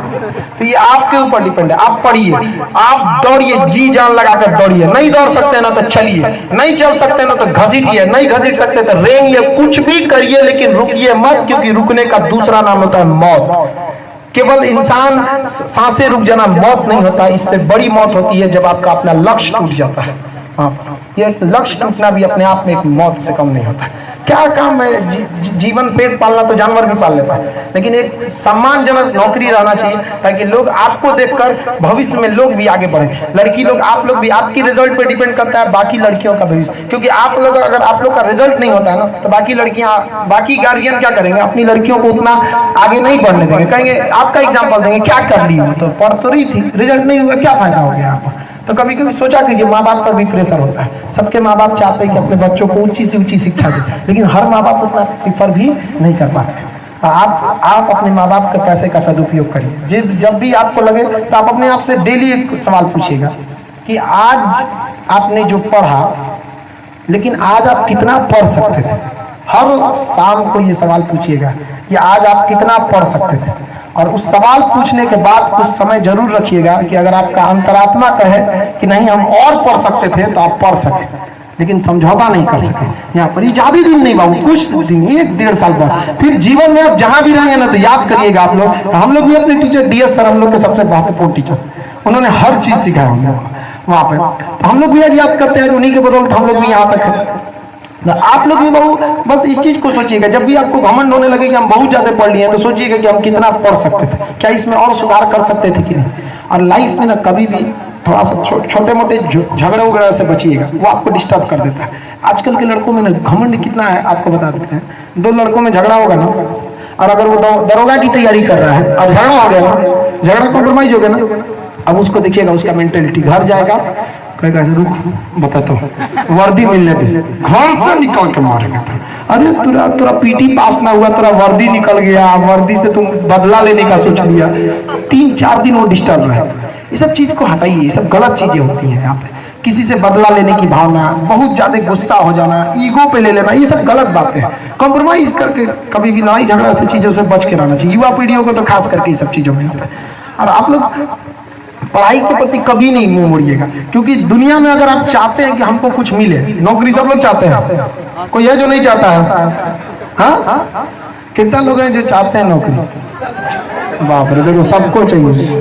तो ये आपके ऊपर डिपेंड है। आप पढ़िए, आप दौड़िए, जी जान लगा कर दौड़िए। नहीं दौड़ सकते ना तो चलिए, नहीं चल सकते ना तो घसीटिए, नहीं घसीट सकते तो रेंगिए, कुछ भी करिए, लेकिन रुकिए मत, क्योंकि रुकने का दूसरा नाम होता है मौत। केवल इंसान सांसें रुक जाना मौत नहीं होता, इससे बड़ी मौत होती है जब आपका अपना लक्ष्य टूट जाता है। ये लक्ष्य टूटना भी अपने आप में एक मौत से कम नहीं होता। क्या काम है? जीवन पेट पालना तो जानवर भी पाल लेता है, लेकिन एक सम्मानजनक नौकरी रहना चाहिए, ताकि लोग आपको देखकर भविष्य में लोग भी आगे बढ़े। लड़की लोग, आप लोग भी, आपकी रिजल्ट पे डिपेंड करता है बाकी लड़कियों का भविष्य। क्योंकि आप लोग, अगर आप लोग का रिजल्ट नहीं होता है ना, तो बाकी लड़कियां, बाकी गार्जियन क्या करेंगे? अपनी लड़कियों को उतना आगे नहीं बढ़ने देंगे, कहेंगे आपका एग्जाम्पल देंगे, क्या कर ली हो, तो पढ़ तो रही थी, रिजल्ट नहीं हुआ, क्या फायदा हो गया आपको? तो कभी कभी सोचा कीजिए, माँ बाप पर भी प्रेशर होता है। सबके माँ बाप चाहते हैं कि अपने बच्चों को ऊंची से ऊंची शिक्षा दें, लेकिन हर माँ बाप उतना प्रेफर भी नहीं कर पाते। आप अपने माँ बाप के पैसे का सदुपयोग करिए। जब भी आपको लगे तो आप अपने आप से डेली एक सवाल पूछिएगा कि आज आपने जो पढ़ा, लेकिन आज आप कितना पढ़ सकते थे। हर शाम को ये सवाल पूछिएगा कि आज आप कितना पढ़ सकते थे। और उस सवाल पूछने के बाद कुछ समय जरूर रखिएगा कि अगर आपका अंतरात्मा कहे कि नहीं हम और पढ़ सकते थे, तो आप पढ़ सके, लेकिन समझौता नहीं कर सके। यहाँ पर ज्यादा दिन नहीं बाबू, कुछ दिन, 1-1.5 साल बाद, फिर जीवन में आप जहां भी रहेंगे ना, तो याद करिएगा आप लोग। हम लोग भी अपने टीचर DS सर, हम लोग के सबसे महत्वपूर्ण टीचर, उन्होंने हर चीज सिखाया हमें वहाँ पे। तो हम लोग भी याद करते हैं, उन्हीं के बदौलत हम लोग भी यहाँ तक है। आप लोग भी बस इस चीज को सोचिएगा, जब भी आपको घमंड होने लगे कि हम बहुत ज्यादा पढ़ लिए, तो सोचिएगा कि हम कितना पढ़ सकते थे, क्या इसमें और सुधार कर सकते थे कि नहीं। और लाइफ में ना कभी भी थोड़ा सा छोटे मोटे झगड़े वगैरह से बचिएगा, वो आपको डिस्टर्ब कर देता है। आजकल के लड़कों में ना घमंड कितना है आपको बता देते हैं। 2 लड़कों में झगड़ा होगा ना, और अगर वो दरोगा की तैयारी कर रहा है और झगड़ा हो गया ना, झगड़ा कॉम्प्रोमाइज हो गया ना, अब उसको देखिएगा, उसका मेंटेलिटी, घर जाएगा कहेगा रुक बता तो वर्दी मिलने दे, घर से निकल के मारेगा। अरे तेरा PT पास ना हुआ, तेरा वर्दी निकल गया, वर्दी से तुम बदला लेने का सोच लिया, 3-4 दिन वो डिस्टर्ब रहे। ये सब चीज को हटाइए, ये सब गलत चीजें होती हैं यहाँ पे। किसी से बदला लेने की भावना, बहुत ज्यादा गुस्सा हो जाना, ईगो पे ले लेना, ये सब गलत बातें हैं। कॉम्प्रोमाइज करके कभी भी लड़ाई झगड़ा से चीजों से बच के रहना चाहिए, युवा पीढ़ियों को तो खास करके ये सब चीजों में। और आप लोग पढ़ाई के प्रति कभी नहीं मुंह मोड़िएगा, क्योंकि दुनिया में अगर आप चाहते हैं कि हमको कुछ मिले, नौकरी सब लोग चाहते हैं, कोई है जो नहीं चाहता है? हाँ, कितना लोग हैं जो चाहते हैं नौकरी? बाप रे, देखो सबको चाहिए।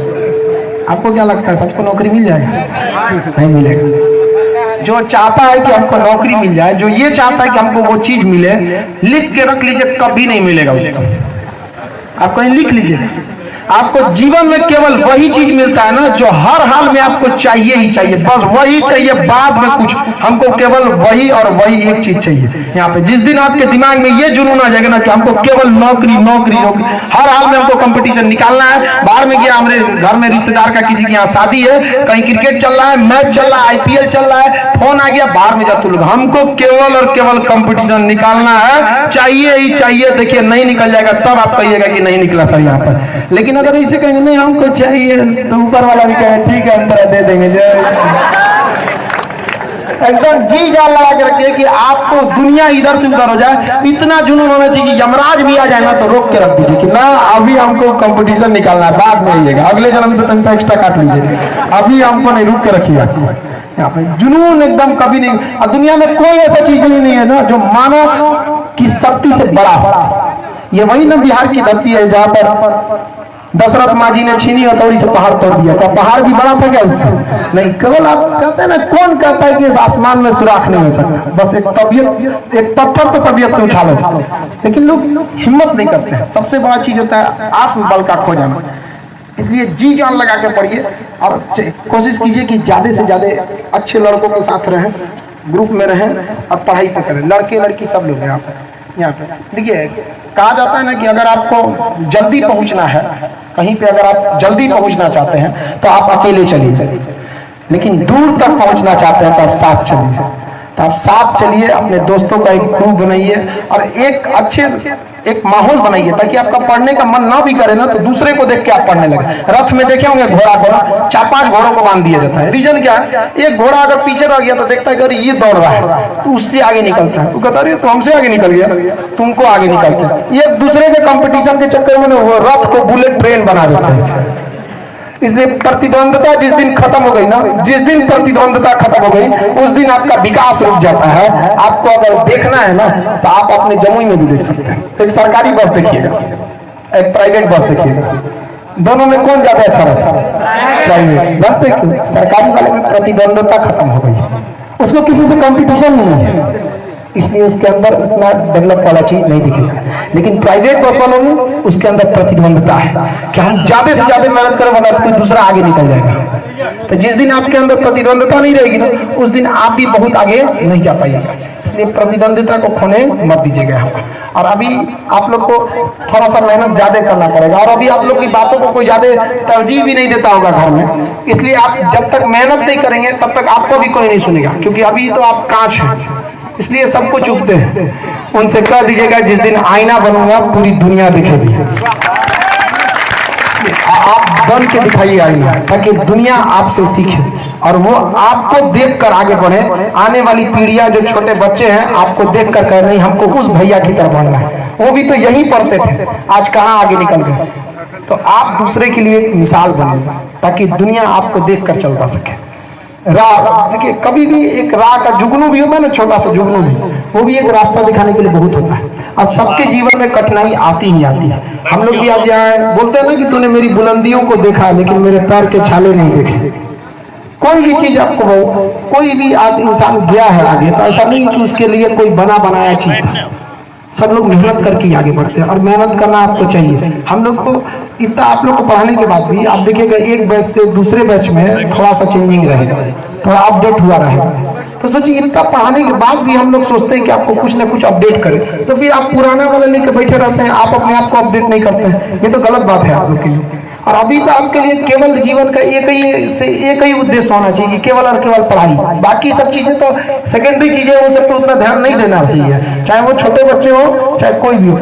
आपको क्या लगता है सबको नौकरी मिल जाएगा? नहीं मिलेगा। जो चाहता है कि हमको नौकरी मिल जाए, जो ये चाहता है कि हमको वो चीज मिले, लिख के रख लीजिए, कभी नहीं मिलेगा उसको। आप कहीं लिख लीजिए, आपको जीवन में केवल वही चीज मिलता है ना जो हर हाल में आपको चाहिए ही चाहिए, बस वही चाहिए, बाद में कुछ, हमको केवल वही और वही एक चीज चाहिए। यहाँ पे जिस दिन आपके दिमाग में ये जुनून आ जाएगा ना कि हमको केवल नौकरी नौकरी नौकरी, हर हाल में हमको कंपटीशन निकालना है। बाहर में गया, हमारे घर में रिश्तेदार का किसी के यहाँ शादी है, कहीं क्रिकेट चल रहा है, मैच चल रहा है, IPL चल रहा है, फोन आ गया, बाहर में जाते लोग, हमको केवल और केवल कंपटीशन निकालना है, चाहिए ही चाहिए। देखिए नहीं निकल जाएगा तब आप कहिएगा कि नहीं निकला सर यहाँ पर। लेकिन अगर ऐसे कहेंगे नहीं हमको चाहिए, तो ऊपर वाला भी कहे ठीक है हम तरह दे देंगे। एकदम जी जान लगा के रखिए कि आपको दुनिया इधर से उधर हो जाए, इतना जुनून होना चाहिए कि यमराज भी आ जाए ना तो रोक के रख दीजिए कि ना अभी हमको कंपटीशन निकालना है, बाद में आइएगा, अगले जन्म से 3 एक्स्ट्रा काट लीजिए, अभी हमको नहीं, रुक के रखिएगा। यहाँ पे जुनून एकदम कभी नहीं। और दुनिया में कोई ऐसा चीज नहीं है ना जो मानव की शक्ति से बड़ा हो। ये वही ना बिहार की धरती है जहाँ पर दशरथ माँ जी ने छीनी हथौड़ी से पहाड़ तोड़ दिया। क्या पहाड़ भी बड़ा था क्या उससे? नहीं, केवल आप कहते हैं ना, कौन कहता है कि इस आसमान में सुराख नहीं हो सकता? बस एक तबियत, एक पत्थर तो तबियत से उठा लो, लेकिन लोग हिम्मत नहीं करते हैं। सबसे बड़ा चीज होता है आत्मबल का खो जाना। इसलिए जी जान लगा के पढ़िए और कोशिश कीजिए कि ज्यादा से ज्यादा अच्छे लड़कों के साथ रहें, ग्रुप में रहें और पढ़ाई पे करें। लड़के लड़की सब लोग यहाँ पे देखिए, कहा जाता है ना कि अगर आपको जल्दी पहुंचना है कहीं पे, अगर आप जल्दी पहुंचना चाहते हैं तो आप अकेले चलिए, लेकिन दूर तक पहुंचना चाहते हैं तो आप साथ चलिए। तो आप साथ चलिए, अपने दोस्तों का एक ग्रुप बनाइए और एक अच्छे एक माहौल बनाइए, ताकि आपका पढ़ने का मन ना भी करे ना तो दूसरे को देख के आप पढ़ने लगे। रथ में देखे होंगे घोड़ा 4-5 घोड़ों को बांध दिया जाता है। रीजन क्या है? एक घोड़ा अगर पीछे रह गया तो देखता है कि अरे ये दौड़ रहा है, तो उससे आगे निकलता है। वो कहता है तो हमसे आगे निकल गया, तुमको आगे निकलते हैं। ये दूसरे के कंपटीशन के चक्कर में वो रथ को बुलेट ट्रेन बना देता है। इसलिए प्रतिद्वंदता जिस दिन खत्म हो गई ना, जिस दिन प्रतिद्वंदता खत्म हो गई उस दिन आपका विकास रुक जाता है। आपको अगर देखना है ना तो आप अपने जमुई में भी देख सकते हैं। एक सरकारी बस देखिएगा, एक प्राइवेट बस देखिएगा, दोनों में कौन ज्यादा अच्छा रहता है? प्राइवेट। जानते क्यों? सरकारी वाले में प्रतिद्वंदता खत्म हो गई, उसको किसी से कंपटीशन नहीं है, इसलिए उसके अंदर उतना डेवलप वाला चीज नहीं दिखेगा। लेकिन प्राइवेट बस वालों में उसके अंदर प्रतिद्वंदता है कि हम ज्यादा से ज्यादा मेहनत करें वरना कोई दूसरा आगे निकल जाएगा। तो जिस दिन आपके अंदर प्रतिद्वंदता नहीं रहेगी ना उस दिन आप भी बहुत आगे नहीं जा पाइएगा। इसलिए प्रतिद्वंदिता को खोने मत दीजिएगा। और अभी आप लोग को थोड़ा सा मेहनत ज्यादा करना पड़ेगा, और अभी आप लोग की बातों को कोई ज्यादा तरजीह भी नहीं देता होगा घर में। इसलिए आप जब तक मेहनत नहीं करेंगे तब तक आपको भी कोई नहीं सुनेगा, क्योंकि अभी तो आप कांच हैं, इसलिए सबको चुपते हैं। उनसे कह दीजिएगा जिस दिन आईना बनूंगा पूरी दुनिया दिखेगी, आप बन के दिखाइए आईना, ताकि दुनिया आपसे सीखे और वो आपको देखकर आगे बढ़े। आने वाली पीढ़ियां जो छोटे बच्चे हैं आपको देखकर कह नहीं हमको उस भैया की तरफ बढ़ना है, वो भी तो यहीं पढ़ते थे, आज कहाँ आगे निकल गए। तो आप दूसरे के लिए एक मिसाल बने ताकि दुनिया आपको देखकर चल पा सके। राह देखिए, कभी भी एक राह का जुगनू भी होता है ना, छोटा सा जुगनू भी, वो भी एक रास्ता दिखाने के लिए बहुत होता है। और सबके जीवन में कठिनाई आती ही आती है। हम लोग भी आज यहाँ बोलते हैं ना कि तूने मेरी बुलंदियों को देखा लेकिन मेरे पैर के छाले नहीं देखे। कोई भी चीज आपको, कोई भी इंसान गया है आगे तो ऐसा नहीं कि उसके लिए कोई बना बनाया चीज था। सब लोग मेहनत करके आगे बढ़ते हैं और मेहनत करना आपको चाहिए। हम लोग को इतना, आप लोग को पढ़ाने के बाद भी आप देखिएगा एक बैच से दूसरे बैच में थोड़ा सा चेंजिंग रहेगा, थोड़ा अपडेट हुआ रहेगा। तो सोचिए इतना पढ़ाने के बाद भी हम लोग सोचते हैं कि आपको कुछ ना कुछ अपडेट करें, तो फिर आप पुराना वाला लेकर बैठे रहते हैं, आप अपने आप को अपडेट नहीं करते हैं। ये तो गलत बात है आप लोग के लिए। और अभी तो आपके लिए केवल जीवन का एक ही उद्देश्य होना चाहिए कि केवल और केवल पढ़ाई। बाकी सब चीजें तो सेकेंडरी चीजें, वो सब पे उतना ध्यान नहीं देना चाहिए, चाहे वो छोटे बच्चे हो चाहे कोई भी हो।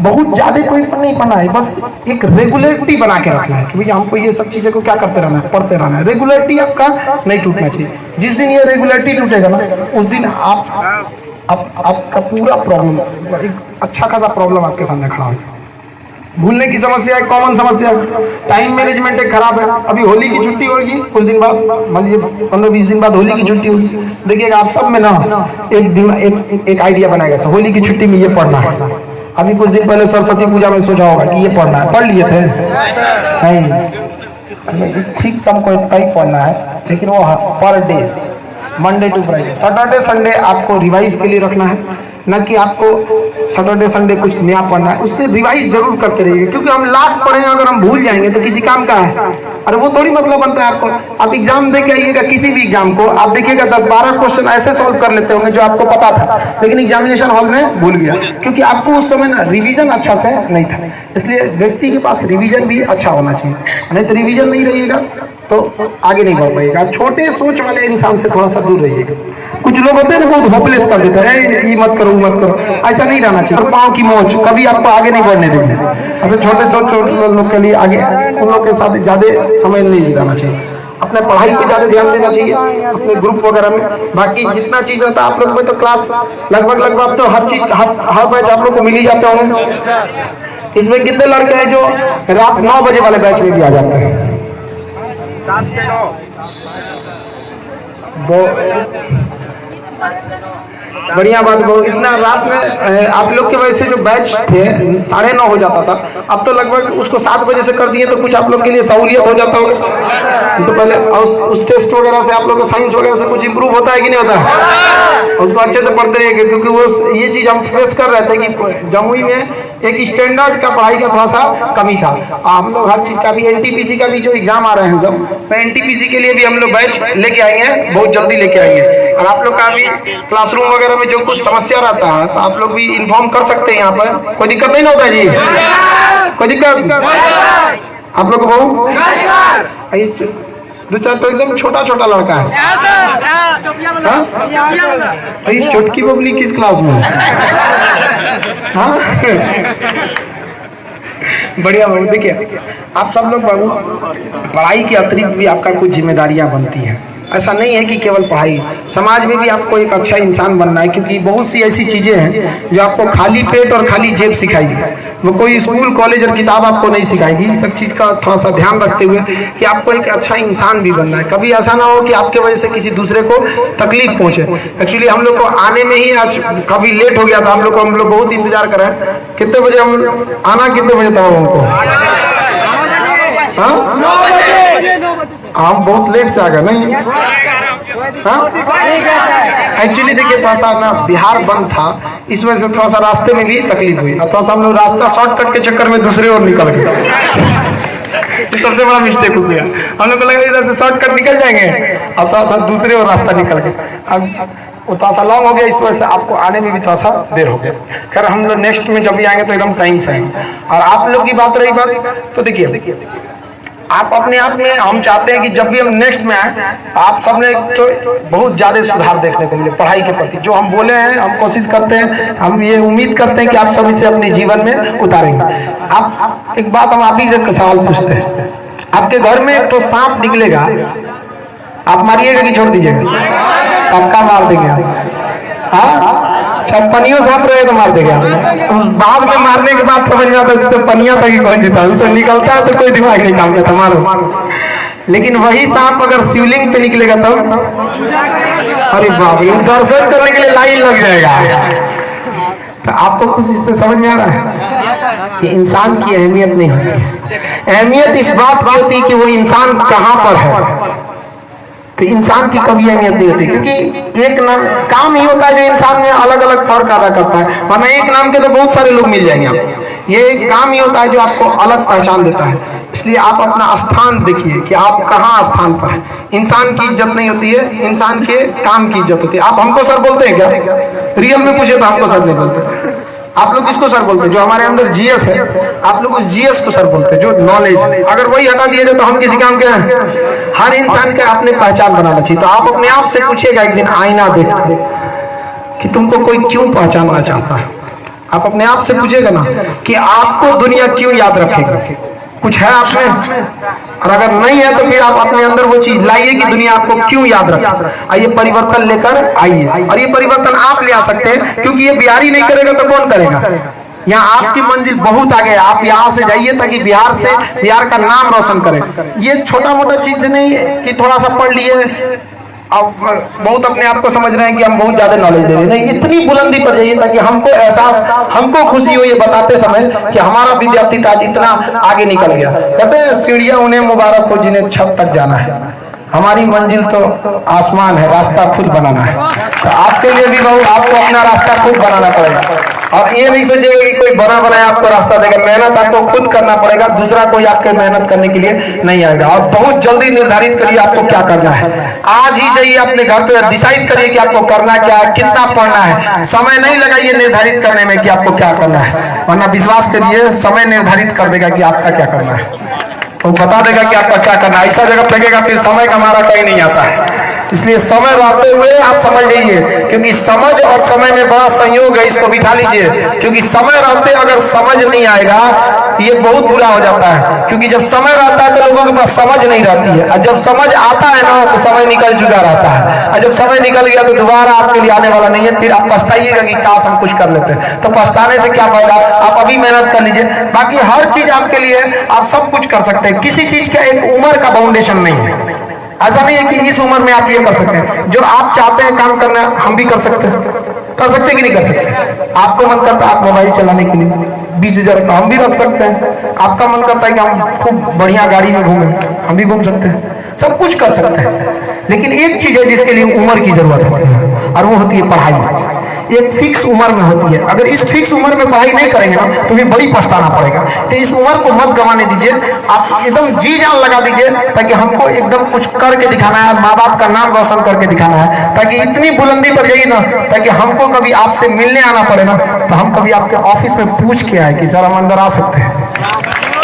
बहुत ज्यादा कोई नहीं पढ़ना है, बस एक रेगुलरिटी बना के रखना है कि भैया हमको ये सब चीजें को क्या करते रहना है, पढ़ते रहना है। रेगुलरिटी आपका नहीं टूटना चाहिए। जिस दिन ये रेगुलरिटी टूटेगा ना उस दिन आपका पूरा प्रॉब्लम, एक अच्छा खासा प्रॉब्लम आपके सामने खड़ा होगा। भूलने की समस्या है, कॉमन समस्या, टाइम मैनेजमेंट एक खराब है। अभी होली की छुट्टी होगी कुछ दिन बाद, मान लीजिए 15-20 दिन बाद होली की छुट्टी होगी। देखिएगा आप सब में ना एक आइडिया बनाएगा, होली की छुट्टी में ये पढ़ना है। अभी कुछ दिन पहले सरस्वती पूजा में सोचा होगा कि ये पढ़ना है, पढ़ लिए थे नहीं, ठीक सबको इतना ही पढ़ना है, लेकिन वो per day, Monday to Friday, Saturday Sunday आपको रिवाइज के लिए रखना है, न कि आपको सैटरडे संडे कुछ नया पढ़ना है। उससे रिवाइज जरूर करते रहिए, क्योंकि हम लाख पढ़े अगर हम भूल जाएंगे तो किसी काम का है। अरे वो थोड़ी मतलब बनता है आपको। आप एग्जाम दे के आइएगा, किसी भी एग्जाम को आप देखिएगा 10-12 क्वेश्चन ऐसे सॉल्व कर लेते होंगे जो आपको पता था, लेकिन एग्जामिनेशन हॉल में भूल गया, क्योंकि आपको उस समय ना रिवीजन अच्छा से नहीं था। इसलिए व्यक्ति के पास रिवीजन भी अच्छा होना चाहिए, नहीं तो रिवीजन नहीं रहिएगा तो आगे नहीं बढ़ पाएगा। छोटे सोच वाले इंसान से थोड़ा सा दूर रहिएगा। कुछ लोग होते हैं ना बहुत होपलेस कर देते हैं, ये मत करो मत करो, ऐसा नहीं रहना चाहिए। और पाँव की मोच कभी आपको आगे नहीं बढ़ने देंगे। ऐसे छोटे लोग के लिए आगे उन लोग के साथ ज्यादा समय नहीं बिताना चाहिए। अपने पढ़ाई पे ज्यादा ध्यान देना चाहिए, अपने ग्रुप वगैरह में। बाकी जितना चीज रहता है आप लोग में तो क्लास लगभग तो हर चीज हर बैच आप लोग को मिल ही जाते होंगे। इसमें कितने लड़के हैं जो रात 9 बजे वाले बैच में भी आ जाते हैं? 7 से 9 बढ़िया बात बहु। इतना रात में आप लोग के वजह से जो बैच थे 9:30 हो जाता था, अब तो लगभग उसको 7 बजे से कर दिए, तो कुछ आप लोग के लिए सहूलियत हो जाता होगा। तो पहले उस टेस्ट वगैरह से आप लोग को साइंस वगैरह से कुछ इंप्रूव होता है कि नहीं होता है? उसको अच्छे से पढ़ते रहिए, क्योंकि वो ये चीज़ हम फेस कर रहे थे कि जमुई में एक स्टैंडर्ड का पढ़ाई का थोड़ा सा कमी था। हम लोग हर चीज़ का भी एनटीपीसी का भी जो एग्जाम आ रहे हैं सब, तो एनटीपीसी के लिए भी हम लोग बैच लेके आएंगे, बहुत जल्दी लेके आएंगे। और आप लोग का भी क्लासरूम वगैरह में जो कुछ समस्या रहता है तो आप लोग भी इन्फॉर्म कर सकते हैं यहाँ पर, कोई दिक्कत नहीं ना होता जी? कोई दिक्कत आप लोग को बहु? दो चार तो एकदम छोटा छोटा लड़का है। अरे चुटकी बबली किस क्लास में? हाँ बढ़िया बाबू। देखिए आप सब लोग बाबू, पढ़ाई के अतिरिक्त भी आपका कुछ जिम्मेदारियां बनती हैं। ऐसा नहीं है कि केवल पढ़ाई, समाज में भी आपको एक अच्छा इंसान बनना है, क्योंकि बहुत सी ऐसी चीज़ें हैं जो आपको खाली पेट और खाली जेब सिखाएगी। वो कोई स्कूल कॉलेज और किताब आपको नहीं सिखाएगी। इस सब चीज़ का थोड़ा सा ध्यान रखते हुए कि आपको एक अच्छा इंसान भी बनना है। कभी ऐसा ना हो कि आपके वजह से किसी दूसरे को तकलीफ पहुँचे। एक्चुअली हम लोग को आने में ही आज काफ़ी लेट हो गया था। हम लोग बहुत इंतजार करें। कितने बजे हम आना, कितने बजे था हमको? हम बहुत लेट से आ गए नहीं? एक्चुअली देखिए थोड़ा सा ना बिहार बंद था, इस वजह से थोड़ा सा रास्ते में भी तकलीफ हुई, और थोड़ा सा हम लोग रास्ता शॉर्टकट के चक्कर में दूसरे ओर निकल गए। सबसे बड़ा मिस्टेक हो गया। हम लोग को लगा इधर से शॉर्टकट निकल जाएंगे, और थोड़ा सा दूसरे ओर रास्ता निकल गए। अब वो थोड़ा सा लॉन्ग हो गया, इस वजह से आपको आने में भी थोड़ा सा देर हो गया। खैर हम लोग नेक्स्ट में जब भी आएंगे तो एकदम टाइम से आएंगे। और आप लोग की बात रही बात, तो देखिए आप अपने आप में, हम चाहते हैं कि जब भी हम नेक्स्ट में आए आप सबने तो बहुत ज़्यादा सुधार देखने को मिले पढ़ाई के प्रति। जो हम बोले हैं हम कोशिश करते हैं, हम ये उम्मीद करते हैं कि आप सभी से अपने जीवन में उतारेंगे। आप एक बात हम आप ही से सवाल पूछते हैं, आपके घर में एक तो सांप निकलेगा, आप मारिएगा कि छोड़ दीजिएगा? पक्का मार देंगे। हाँ पनियों सांप रहे तो मार देगा। बाद में मारने के बाद समझ में आता तो पनिया तक ही कौन जीता, उससे निकलता है तो कोई दिमाग नहीं काम करता, मारो। लेकिन वही सांप अगर शिवलिंग पे निकलेगा तब, अरे बाप रे, दर्शन करने के लिए लाइन लग जाएगा। तो आपको कुछ इससे समझ में आ रहा है कि इंसान की अहमियत नहीं होती। अहमियत इस बात की होती है कि वो इंसान कहाँ पर है। तो इंसान की कभी अहमियत नहीं होती, क्योंकि एक नाम काम ही होता है जो इंसान में अलग अलग फर्क अदा करता है। वरना एक नाम के तो बहुत सारे लोग मिल जाएंगे आपको। ये एक काम ही होता है जो आपको अलग पहचान देता है। इसलिए आप अपना स्थान देखिए कि आप कहाँ स्थान पर हैं। इंसान की इज्जत नहीं होती है, इंसान के काम की इज्जत होती है। आप हमको सर बोलते हैं क्या? रियल में पूछे तो हमको सर नहीं बोलते। आप लोग किसको सर बोलते हैं? जो हमारे अंदर जीएस है, आप लोग उस जीएस को सर बोलते हैं, जो नॉलेज है। अगर वही हटा दिया जाए तो हम किसी काम के हैं? हर इंसान का अपने पहचान बनाना चाहिए। तो आप अपने आप से पूछिएगा एक दिन आईना देख कि तुमको कोई क्यों पहचानना चाहता है। आप अपने आप से पूछिएगा ना कि आपको दुनिया क्यों याद रखेगी। कुछ है आप में, और अगर नहीं है तो फिर आप अपने अंदर वो चीज लाइए कि दुनिया आपको क्यों याद रखे। आइए परिवर्तन लेकर आइए, और ये परिवर्तन आप ले आ सकते हैं, क्योंकि ये बिहारी नहीं करेगा तो कौन करेगा। यहाँ आपकी मंजिल बहुत आगे है। आप यहाँ से जाइए ताकि बिहार का नाम रोशन करें। ये छोटा मोटा चीज नहीं कि थोड़ा सा पढ़ लिए अब बहुत अपने आप को समझ रहे हैं कि हम बहुत ज्यादा नॉलेज दे रहे हैं। नहीं, इतनी बुलंदी पर जाइए ताकि हमको एहसास, हमको खुशी हो ये बताते समय कि हमारा विद्यार्थी आज इतना आगे निकल गया। कहते हैं सीढ़ियां उन्हें मुबारक हो जिन्हें छत तक जाना है। हमारी मंजिल तो आसमान है, रास्ता खुद बनाना है। तो आपके लिए भी बहुत आपको अपना रास्ता खुद बनाना पड़ेगा। और ये नहीं सोचिएगा कि कोई बना बनाया आपको रास्ता देगा। मेहनत आपको खुद करना पड़ेगा, दूसरा कोई आपके मेहनत करने के लिए नहीं आएगा। और बहुत जल्दी निर्धारित करिए आपको क्या करना है। आज ही जाइए अपने घर पे, डिसाइड करिए कि आपको करना क्या है, कितना पढ़ना है। समय नहीं लगाइए निर्धारित करने में कि आपको क्या करना है, वरना विश्वास करिए समय निर्धारित कर देगा कि आपका क्या करना है। तो बता देगा कि आपका क्या करना है। ऐसा जगह फेंकेगा फिर समय का हमारा कहीं नहीं आता है। इसलिए समय रहते हुए आप समझ लीजिए, क्योंकि समझ और समय में बड़ा संयोग है, इसको बिठा लीजिए। क्योंकि समय रहते अगर समझ नहीं आएगा ये बहुत बुरा हो जाता है। क्योंकि जब समय रहता है तो लोगों के पास समझ नहीं रहती है, और जब समझ आता है ना तो समय निकल चुका रहता है। और जब समय निकल गया तो दोबारा आपके लिए आने वाला नहीं है। फिर आप पछताइएगा कि काश हम कुछ कर लेते हैं। तो पछताने से क्या फायदा, आप अभी मेहनत कर लीजिए। बाकी हर चीज आपके लिए, आप सब कुछ कर सकते हैं। किसी चीज का एक उम्र का बाउंडेशन नहीं है। ऐसा नहीं है कि इस उम्र में आप ये कर सकते हैं। जो आप चाहते हैं काम करना हम भी कर सकते हैं, कि नहीं कर सकते? आपको मन करता है आप मोबाइल चलाने के लिए 20,000 का, हम भी रख सकते हैं। आपका मन करता है कि हम खूब बढ़िया गाड़ी में घूमें, हम भी घूम सकते हैं, सब कुछ कर सकते हैं। लेकिन एक चीज है जिसके लिए उम्र की जरूरत होती है, और वो होती है पढ़ाई। एक फिक्स उम्र में होती है, अगर इस फिक्स उम्र में पढ़ाई नहीं करेंगे ना तो भी बड़ी पछताना पड़ेगा। तो इस उम्र को मत गंवाने दीजिए, आप एकदम जी जान लगा दीजिए, ताकि हमको एकदम कुछ करके दिखाना है, माँ बाप का नाम रोशन करके दिखाना है, ताकि इतनी बुलंदी पर जाइए ना, ताकि हमको कभी आपसे मिलने आना पड़े ना, तो हम कभी आपके ऑफिस में पूछ के आए कि सर हम अंदर आ सकते हैं।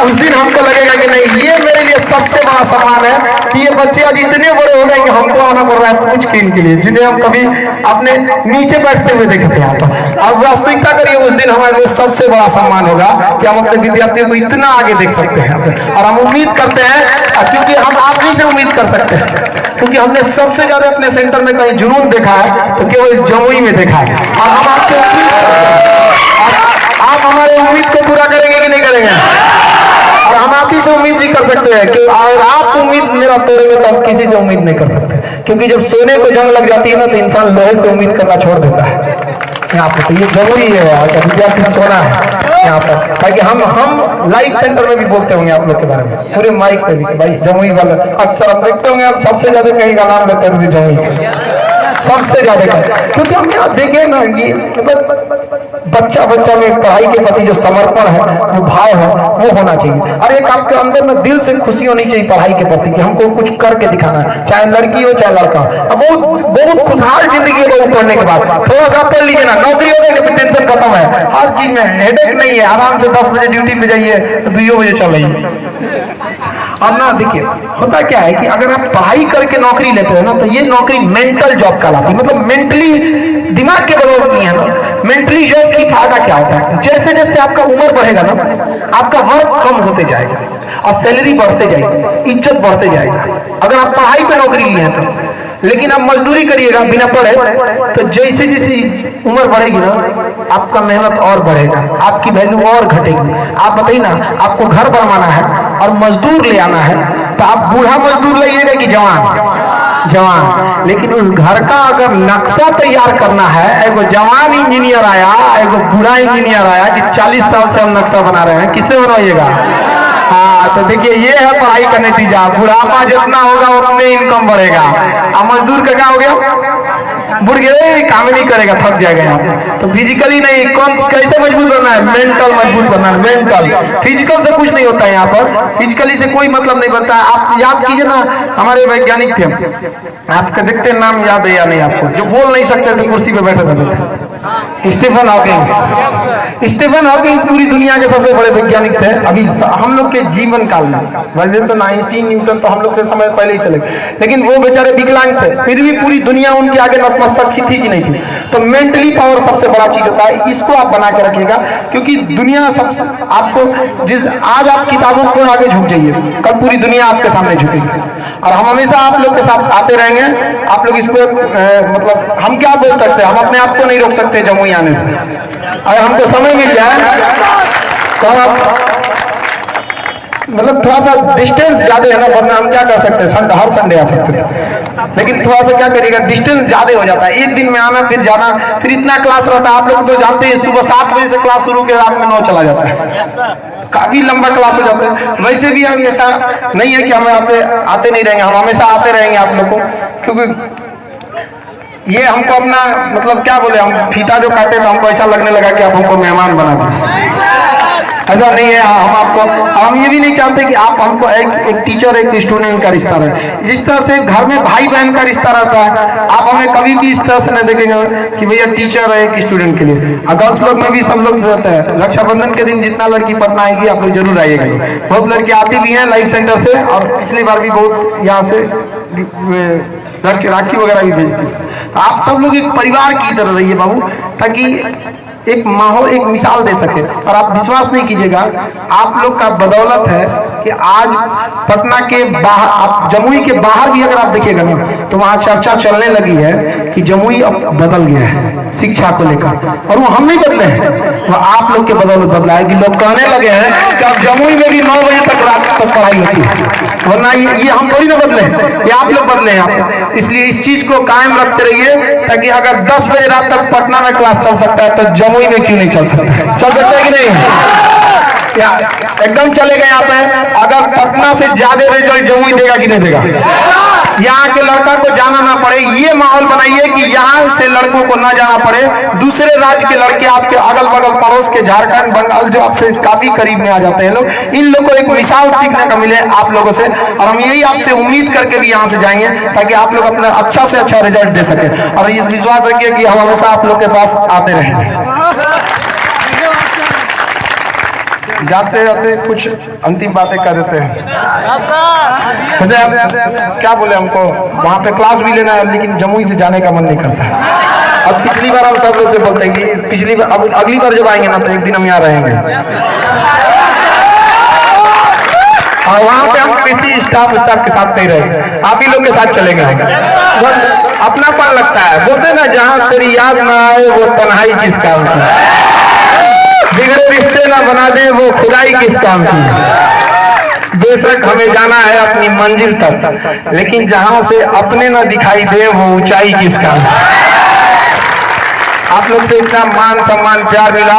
उस दिन हमको लगेगा कि नहीं, ये मेरे लिए सबसे बड़ा सम्मान है कि ये बच्चे आज इतने बड़े हो गए कि हमको आना पड़ रहा है पूछ के इनके लिए, जिन्हें हम कभी अपने नीचे बैठते हुए देखते हैं। तो अब वास्तविकता करिए, उस दिन हमारे लिए सबसे बड़ा सम्मान होगा कि हम अपने विद्यार्थियों को इतना आगे देख सकते हैं। और हम उम्मीद करते हैं, क्योंकि हम आप ही से उम्मीद कर सकते हैं, क्योंकि हमने सबसे ज्यादा अपने सेंटर में कहीं जुनून देखा है तो केवल जमुई में देखा है। और हम आपसे आप हमारे उम्मीद को पूरा करेंगे कि नहीं करेंगे? और हम आप ही से उम्मीद भी कर सकते हैं कि अगर आप उम्मीद मेरा तोड़ेंगे तो हम किसी से उम्मीद नहीं कर सकते, क्योंकि जब सोने को जंग लग जाती है ना तो इंसान लोहे से उम्मीद करना छोड़ देता है। यहाँ पर तो ये जरूरी है विद्यार्थी सोना है यहाँ पर, ताकि हम लाइव सेंटर में भी बोलते होंगे आप लोग के बारे में, पूरे माइक पे भी भाई जमुई वाला अक्सर आप देखते होंगे, आप सबसे ज्यादा कहीं का नाम लेते हैं जमुई सबसे ज्यादा, क्योंकि हम यहाँ देखे ना ये बच्चा में पढ़ाई के प्रति जो समर्पण है, वो भाव है, वो होना चाहिए। और एक आपके अंदर में दिल से खुशी होनी चाहिए पढ़ाई के प्रति कि हमको कुछ करके दिखाना है, चाहे लड़की हो चाहे लड़का। अब बहुत खुशहाल जिंदगी है पढ़ने के बाद। थोड़ा सा पढ़ लीजिए ना, नौकरी हो गई तो टेंशन खत्म है, हर चीज में हेडेक नहीं है, आराम से 10 बजे ड्यूटी पे जाइए तो 2 बजे चल रही। अब ना देखिए होता क्या है कि अगर आप पढ़ाई करके नौकरी लेते हैं ना तो ये नौकरी मेंटल जॉब कहलाती है, मतलब मेंटली दिमाग के बराबर नहीं है ना। मेंटली जॉब की फायदा क्या होता है, जैसे जैसे आपका उम्र बढ़ेगा ना आपका वर्क कम होते जाएगा और सैलरी बढ़ते जाएगी, इज्जत बढ़ते जाएगा। अगर आप पढ़ाई पे नौकरी लिए हैं तो, लेकिन आप मजदूरी करिएगा बिना पढ़े तो जैसे जैसे उम्र बढ़ेगी ना आपका मेहनत और बढ़ेगा, आपकी वैल्यू और घटेगी। आप बताइए ना, आपको घर बनवाना है और मजदूर ले आना है तो आप बूढ़ा मजदूर लाइएगा कि जवान, लेकिन उस घर का अगर नक्शा तैयार करना है, एगो जवान इंजीनियर आया, एगो बूढ़ा इंजीनियर आया कि 40 साल से हम नक्शा बना रहे हैं, किससे बनवाइएगा? हाँ, तो देखिए ये है पढ़ाई का नतीजा। बुढ़ापा जितना होगा उतने इनकम बढ़ेगा। अब मजदूर का क्या हो गया, बुढ़ गए, काम नहीं करेगा, थक जाएगा यहाँ पे। तो फिजिकली नहीं, कौन कैसे मजबूत बनना है, मेंटल मजबूत बनना है, मेंटल। फिजिकल से कुछ नहीं होता है यहाँ पर, फिजिकली से कोई मतलब नहीं बनता है। आप याद कीजिए ना, हमारे वैज्ञानिक थे, आपका देखते नाम याद है या नहीं आपको, जो बोल नहीं सकते थे कुर्सी पे बैठे रहते थे, स्टीफन हॉकिंस। स्टीफन हॉकिंस पूरी दुनिया के सबसे बड़े वैज्ञानिक थे अभी हम लोग के जीवन काल में। वैसे तो आइंस्टीन न्यूटन तो हम लोग से समय पहले ही चले, लेकिन वो बेचारे विकलांग थे, फिर भी पूरी दुनिया उनके आगे नतमस्तक थी कि नहीं थी। तो मेंटली पावर सबसे बड़ा चीज होता है, इसको आप बना के रखिएगा, क्योंकि दुनिया सबसे आपको आज आप किताबों को आगे झुक जाइए, कल पूरी दुनिया आपके सामने झुकेगी। और हम हमेशा आप लोग के साथ आते रहेंगे। आप लोग इस पर मतलब हम क्या बोल सकते हैं, हम अपने आप को नहीं रोक सकते जमुई आने से। अगर हमको समय मिल जाए तो आप मतलब थोड़ा सा डिस्टेंस ज्यादा है ना, वरना हम क्या कर सकते हैं, हर संडे आ सकते थे, लेकिन थोड़ा सा क्या करिएगा, डिस्टेंस ज्यादा हो जाता है, एक दिन में आना फिर जाना, फिर इतना क्लास रहता है। आप लोग तो जानते हैं सुबह 7 बजे से क्लास शुरू के रात में 9 चला जाता है, काफी लंबा क्लास हो जाता है। वैसे भी हम ऐसा नहीं है कि हम आते नहीं रहेंगे, हम हमेशा आते रहेंगे आप लोग को, क्योंकि ये हमको अपना मतलब क्या बोले, हम फीता जो काटे तो हमको ऐसा लगने लगा कि आप हमको मेहमान बना दें। ऐसा नहीं है, हम ये भी नहीं चाहते कि आप हमको एक टीचर एक स्टूडेंट का रिश्ता रहे। जिस तरह से घर में भाई बहन का रिश्ता रहता है, आप हमें कभी भी इस तरह से नहीं देखेंगे कि भैया टीचर है एक स्टूडेंट के लिए। गर्ल्स लोग में भी सब लोग रहते हैं। रक्षाबंधन के दिन जितना लड़की पढ़ना आएगी आप लोग जरूर आइएगा। बहुत लड़की आती भी हैं लाइव सेंटर से, और पिछली बार भी बहुत यहाँ से राखी वगैरह भी भेजती थी। आप सब लोग एक परिवार की तरह रहिए बाबू, ताकि एक माहौल एक मिसाल दे सके। और आप विश्वास नहीं कीजिएगा, आप लोग का बदौलत है कि आज पटना के बाहर, आप जमुई के बाहर भी अगर आप देखिएगा ना तो वहां चर्चा चलने लगी है कि जमुई अब बदल गया है। शिक्षा को लेकर, और वो हम नहीं बदले हैं, वो आप लोग के बदौलत बदला है कि लोग कहने लगे हैं कि अब जमुई में भी 9 बजे तक रात तक पढ़ाई होती है, वरना ये हम थोड़ी ना बदले, ये आप लोग बदले हैं आप। इसलिए इस चीज को कायम रखते रहिए, ताकि अगर 10 बजे रात तक पटना में क्लास चल सकता है तो जमुई में क्यों नहीं चल सकता है? चल सकता है कि नहीं? या एकदम चलेगा यहाँ पे। अगर पटना से ज्यादा रिजल्ट जमुई देगा कि नहीं देगा? यहाँ के लड़का को जाना ना पड़े, ये माहौल बनाइए कि यहाँ से लड़कों को ना जाना पड़े, दूसरे राज्य के लड़के आपके अगल बगल पड़ोस के झारखंड बंगाल जो आपसे काफी करीब में आ जाते हैं लोग, इन लोगों को एक मिसाल सीखने का मिले आप लोगों से। और हम यही आपसे उम्मीद करके भी यहाँ से जाएंगे ताकि आप लोग अपना अच्छा से अच्छा रिजल्ट दे सके, और ये विश्वास रखिए कि हम हमेशा आप लोग के पास आते रहेंगे। जाते जाते कुछ अंतिम बातें कर देते हैं। वैसे आप क्या बोले, हमको वहाँ पे क्लास भी लेना है लेकिन जमुई से जाने का मन नहीं करता है। अब पिछली बार हम सब लोग से बोलते हैं कि पिछली बार, अब अगली बार जब आएंगे ना तो एक दिन हम यहाँ रहेंगे, और वहाँ पे हम किसी स्टाफ के साथ नहीं रहेंगे, आप ही लोग के साथ चलेंगे। अपनापन लगता है, बोलते ना जहाँ तेरी याद ना आए वो तन्हाई किस काम की, बिगड़े रिश्ते ना बना दे वो खुदाई किस काम की। बेशक हमें जाना है अपनी मंजिल तक, लेकिन जहां से अपने ना दिखाई दे वो ऊंचाई किस काम की। आप लोग से इतना मान सम्मान प्यार मिला,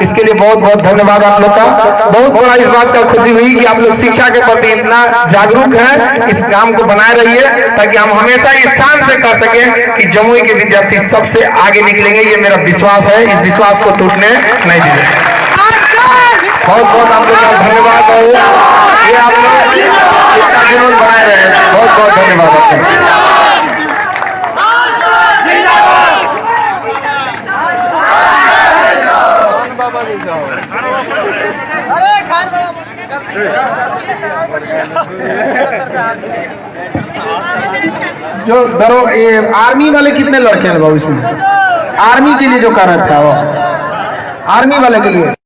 इसके लिए बहुत बहुत धन्यवाद आप लोग का। बहुत बड़ा इस बात का खुशी हुई कि आप लोग शिक्षा के प्रति इतना जागरूक हैं। इस काम को बनाए रहिए ताकि हम हमेशा इस शान से कर सकें कि जमुई के विद्यार्थी सबसे आगे निकलेंगे। ये मेरा विश्वास है, इस विश्वास को टूटने नहीं दीजिए। बहुत बहुत आप लोग का धन्यवाद, और ये आप लोग इतना जुनून बनाए रहे, बहुत बहुत धन्यवाद आपका। जो दरो आर्मी वाले कितने लड़के हैं बाबू इसमें? आर्मी के लिए जो कर रहा था वो आर्मी वाले के लिए